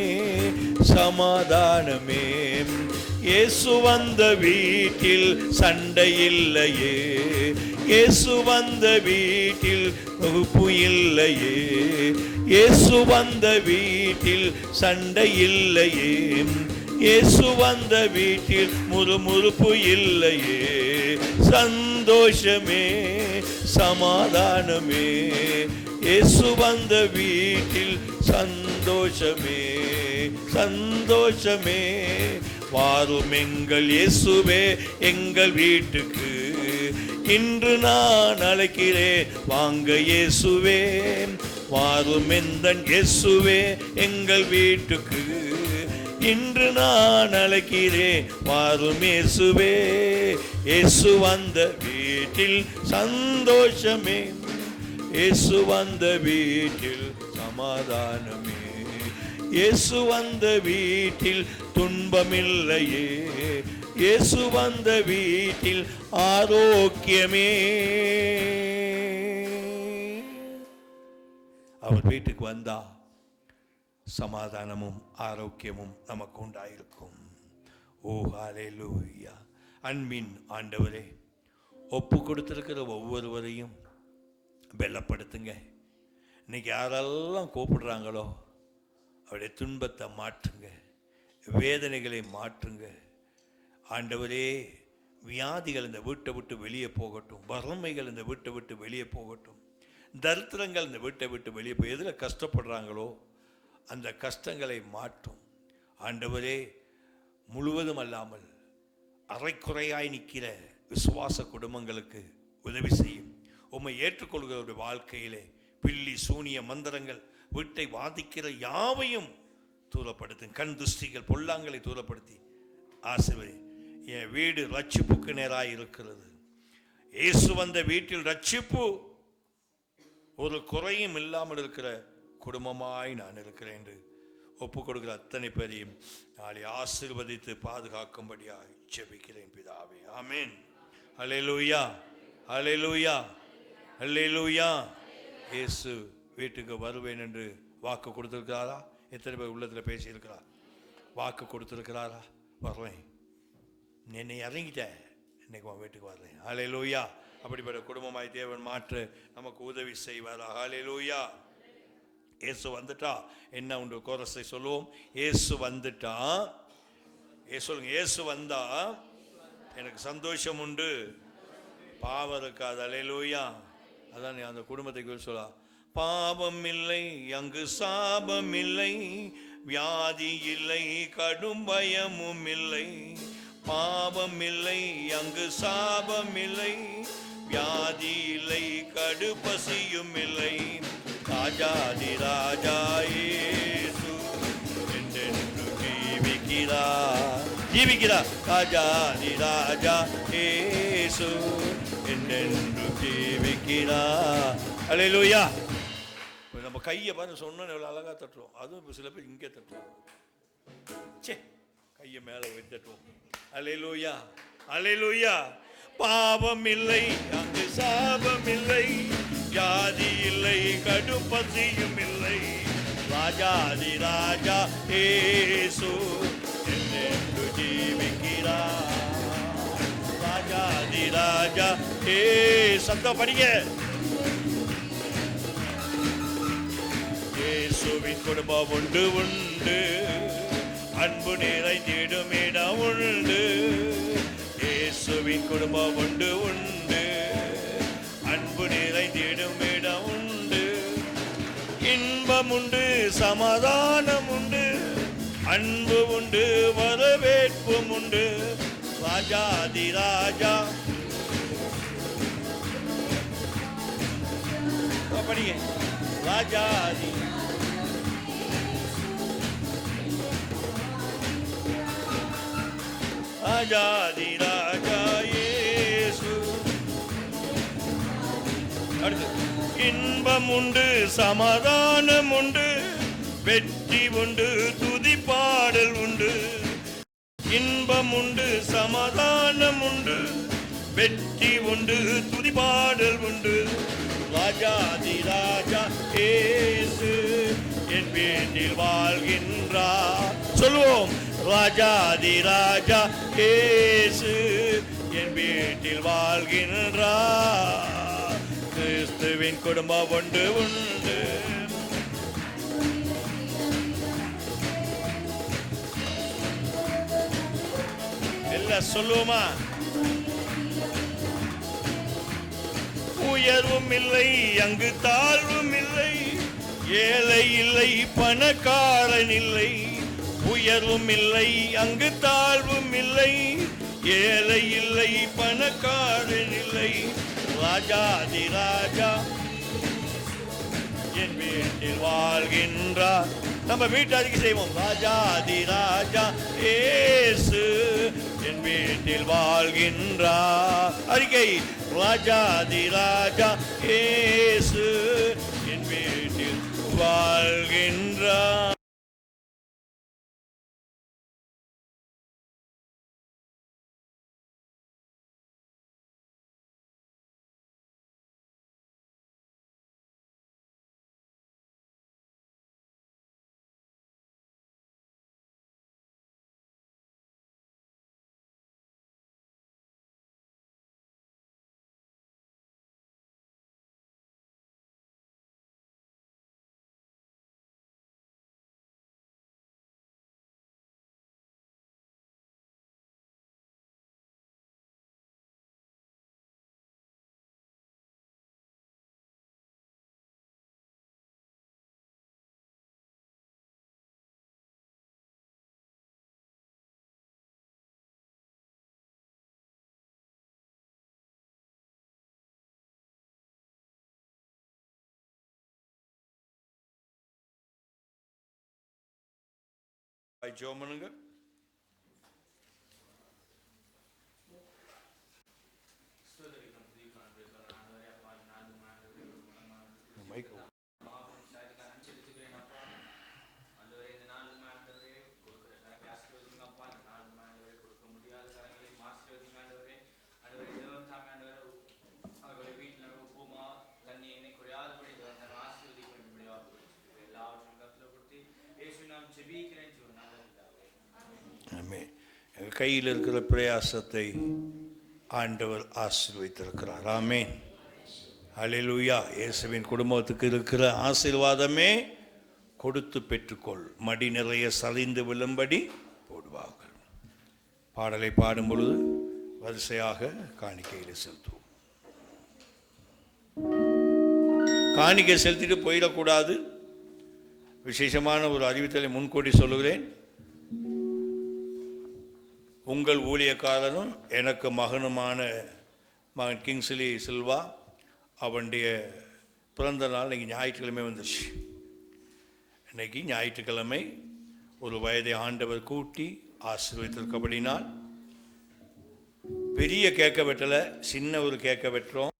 சமாதானமே. இயேசு வந்த வீட்டில் சண்டை இல்லையே, இயேசு வந்த வீட்டில் வகுப்பு இல்லையே, இயேசு வந்த வீட்டில் சண்டை இல்லையே, இயேசு வந்த வீட்டில் முறுமுறுப்பு இல்லையே. சந்தோஷமே, சமாதானமே, இயேசு வந்த வீட்டில் சந்தோஷமே, சந்தோஷமே, வாரும் எங்கள் இயேசுவே எங்கள் வீட்டுக்கு, இன்று நான் அழைக்கிறேன் வாங்க இயேசுவே. வாரும் எந்தன் இயேசுவே எங்கள் வீட்டுக்கு, இன்று நான் அழைக்கிறேன் வாரும் இயேசுவே. இயேசு வந்த வீட்டில் சந்தோஷமே, இயேசு வந்த வீட்டில் சமாதானமே, இயேசு வந்த வீட்டில் துன்பமில்லையே, இயேசு வந்த வீட்டில் ஆரோக்கியமே. அவர் வீட்டுக்கு வந்தா சமாதானமும் ஆரோக்கியமும் நமக்கு உண்டாயிருக்கும். ஓ ஹல்லேலூயா. அன்பின் ஆண்டவரே, ஒப்பு கொடுத்திருக்கிற ஒவ்வொருவரையும் பலப்படுத்துங்க. இன்னைக்கு யாரெல்லாம் கூப்பிடுறாங்களோ அவருடைய துன்பத்தை மாற்றுங்க, வேதனைகளை மாற்றுங்க. ஆண்டவரே, வியாதிகள் இந்த வீட்டை விட்டு வெளியே போகட்டும், வறுமைகள் இந்த வீட்டை விட்டு வெளியே போகட்டும், தரித்திரங்கள் இந்த வீட்டை விட்டு வெளியே போய் எதில் கஷ்டப்படுறாங்களோ அந்த கஷ்டங்களை மாற்றும். ஆண்டவரே, முழுவதும் அல்லாமல் அரைக்குறையாய் நிற்கிற விசுவாச குடும்பங்களுக்கு உதவி செய்யும். உம்மை ஏற்றுக்கொள்கிறவருடைய வாழ்க்கையிலே பில்லி சூனிய மந்திரங்கள் வீட்டை வாதிக்கிற யாவையும் தூரப்படுத்தும். கண் துஷ்டிகள் பொல்லாங்களை தூரப்படுத்தி ஆசீர்வதி. என் வீடு ரட்சிப்புக்கு நேராக இருக்கிறது. இயேசு வந்த வீட்டில் ரட்சிப்பு, ஒரு குறையும் இல்லாமல் இருக்கிற குடும்பமாய் நான் இருக்கிறேன் என்று ஒப்பு கொடுக்கிற அத்தனை பேரையும் நாளை ஆசீர்வதித்து பாதுகாக்கும்படியாக ஜெபிக்கிறேன் பிதாவே. ஆமென். ஹல்லேலூயா, ஹல்லேலூயா, ஹல்லேலூயா. இயேசு வீட்டுக்கு வருவேன் என்று வாக்கு கொடுத்திருக்கிறாரா? எத்தனை பேர் உள்ளத்தில் பேசியிருக்கிறார்? வாக்கு கொடுத்திருக்கிறாரா? வர்றேன், என்னை இறங்கிட்டேன், இன்னைக்கு உன் வீட்டுக்கு வர்றேன். ஹல்லேலூயா. அப்படிப்பட்ட குடும்பமாய் தேவன் மாற்று நமக்கு உதவி செய்வாரா? ஹல்லேலூயா. இயேசு வந்துட்டா என்ன உண்டு? கோரஸை சொல்லுவோம். இயேசு வந்துட்டா, சொல்லுங்க, இயேசு வந்தா எனக்கு சந்தோஷம் உண்டு, பாவம் இருக்காது. ஹல்லேலூயா. அதான் அந்த குடும்பத்தை சொல்ல, பாவம் இல்லை அங்கு சாபம் இல்லை, வியாதி இல்லை கடும் பயமும் இல்லை. பாவம் இல்லை அங்கு சாபம் இல்லை, வியாதி இல்லை கடு பசியும் இல்லை. ராஜாதி ராஜா இயேசு என்றென்று ஜீவிக்கிறார், ஜீவிக்கிறார். ராஜாதி ராஜா இயேசு என்றென்று ஜீவிக்கிறார். ஹல்லேலூயா. நம்ம கையை பாருங்க, சொன்னோன்னு எவ்வளோ அழகாக தட்டுறோம். அதுவும் இப்போ சில பேர் இங்கே தட்டுறோம். சே, கையை மேலே போய் தட்டுவோம். ஹல்லேலூயா, ஹல்லேலூயா. பாவம் இல்லை அங்கு சாபம் இல்லை, வியாதி இல்லை கடும் பசியும் இல்லை. ராஜாதி ராஜா இயேசு என்றென்று ஜீவிக்கிறார். ராஜாதி ராஜா சத்தம் படிங்க. இயேசுவின் குடும்பம் உண்டு உண்டு, அன்பு நிறைந்திடும் இடம் உண்டு. இயேசுவின் குடும்பம் உண்டு உண்டு, அன்பு நிறைந்திடும் இடம் உண்டு. இன்பம் உண்டு, சமாதானம் உண்டு, அன்பு உண்டு, வரவேற்பும் உண்டு. ராஜாதி ராஜா படிங்க. ராஜாதி ராஜாதி ராஜா இயேசு. அடுத்து, இன்பம் உண்டு, சமாதானம் உண்டு, வெற்றி உண்டு, துதி பாடல் உண்டு. இன்பம் உண்டு, சமாதானம் உண்டு, வெற்றி உண்டு, துதி பாடல் உண்டு. ராஜாதி ராஜா இயேசு என் வீட்டில் வாழ்கின்றார். சொல்லுவோம், ராஜாதி ராஜா இயேசு என் வீட்டில் வாழ்கின்றார். கிறிஸ்துவின் குடும்பம் உண்டு உண்டு. எல்லாம் சொல்லுவோமா? உயர்வும் இல்லை அங்கு தாழ்வும் இல்லை, ஏழை இல்லை பணக்காரன் இல்லை. உயர்வும் இல்லை, அங்கு தாழ்வும் இல்லை, ஏழை இல்லை, பணக்காரன் இல்லை, ராஜாதி ராஜா என் வீட்டில் வாழ்கின்றார். நம்ம வீட்டு அறிக்கை செய்வோம். ராஜாதி ராஜா இயேசு என் வீட்டில் வாழ்கின்றார். அறிக்கை. ராஜாதி ராஜா இயேசு என் வீட்டில் வாழ்கின்றார். ஜெபம் பண்ணுங்க. கையில் இருக்கிற பிரயாசத்தை ஆண்டவர் ஆசீர்வதித்திருக்கிறார். ஆமென். அல்லேலூயா. இயேசுவின் குடும்பத்துக்கு இருக்கிற ஆசீர்வாதமே கொடுத்து பெற்றுக்கொள், மடி நிறைய சரிந்து விழும்படி போடுவார்கள். பாடலை பாடும் பொழுது வரிசையாக காணிக்கையில் செலுத்துவோம். காணிக்கை செலுத்திட்டு போயிடக்கூடாது. விசேஷமான ஒரு அறிவித்தலை முன்கூட்டி சொல்லுகிறேன். உங்கள் ஊழியக்காரனும் எனக்கு மகனுமான மகன் கிங்ஸ்லி சில்வா, அவனுடைய பிறந்த நாள் இன்றைக்கி ஞாயிற்றுக்கிழமை வந்துச்சு. இன்றைக்கி ஞாயிற்றுக்கிழமை ஒரு வயதை ஆண்டவர் கூட்டி ஆசீர்வதித்திருக்கபடினால் பெரிய கேக்க வெட்டலை, சின்ன ஒரு கேக்க வெட்டுறோம்.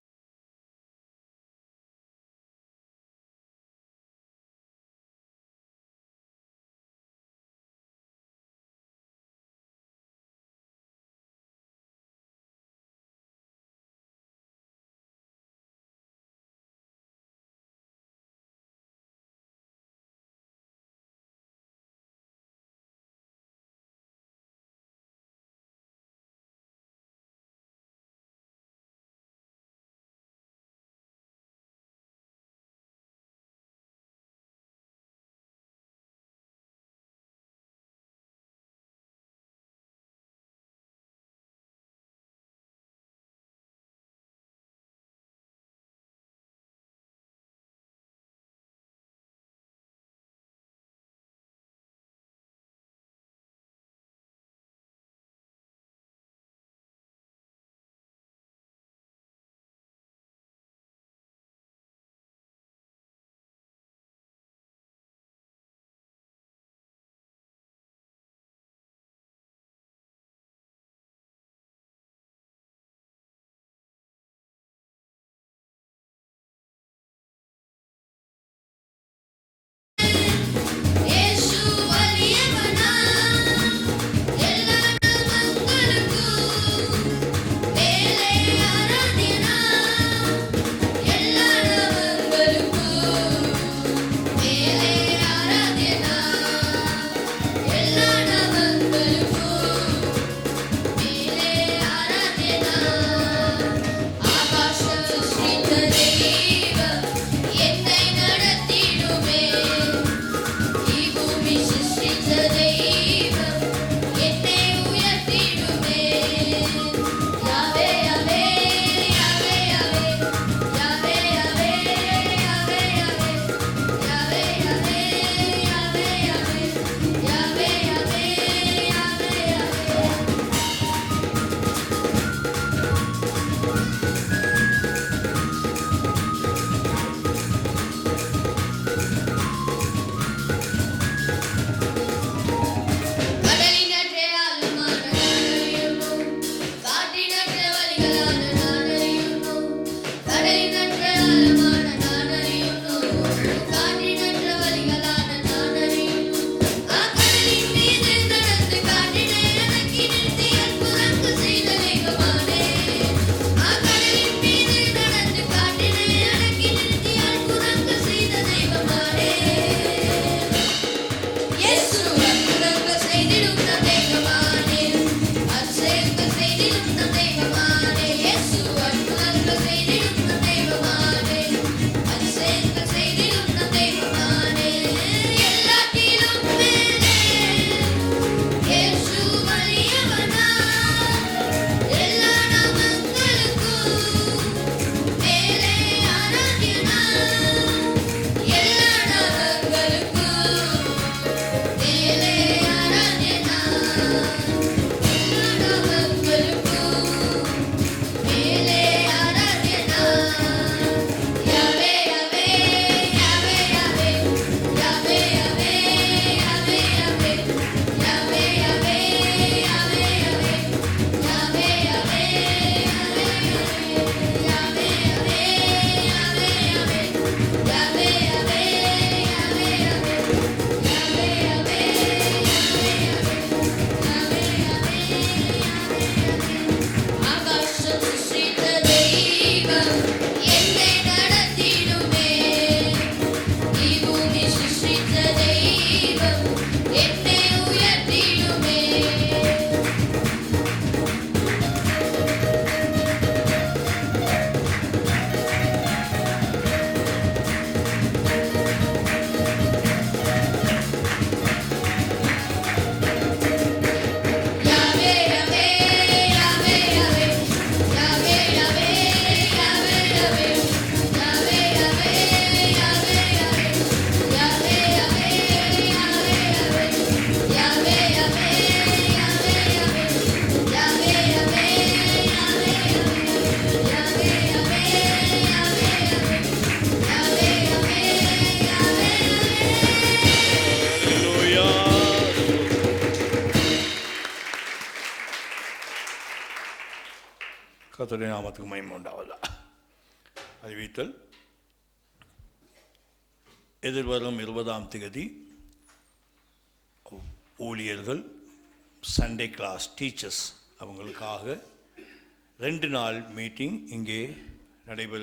கர்த்தருடைய நாமத்துக்கு மகிமை உண்டாவதா. அறிவித்தல் எதிர்வரும் 20ஆம் தேதி ஊழியர்கள் சண்டே கிளாஸ் டீச்சர்ஸ் அவங்களுக்காக 2 நாள் மீட்டிங் இங்கே நடைபெறும்.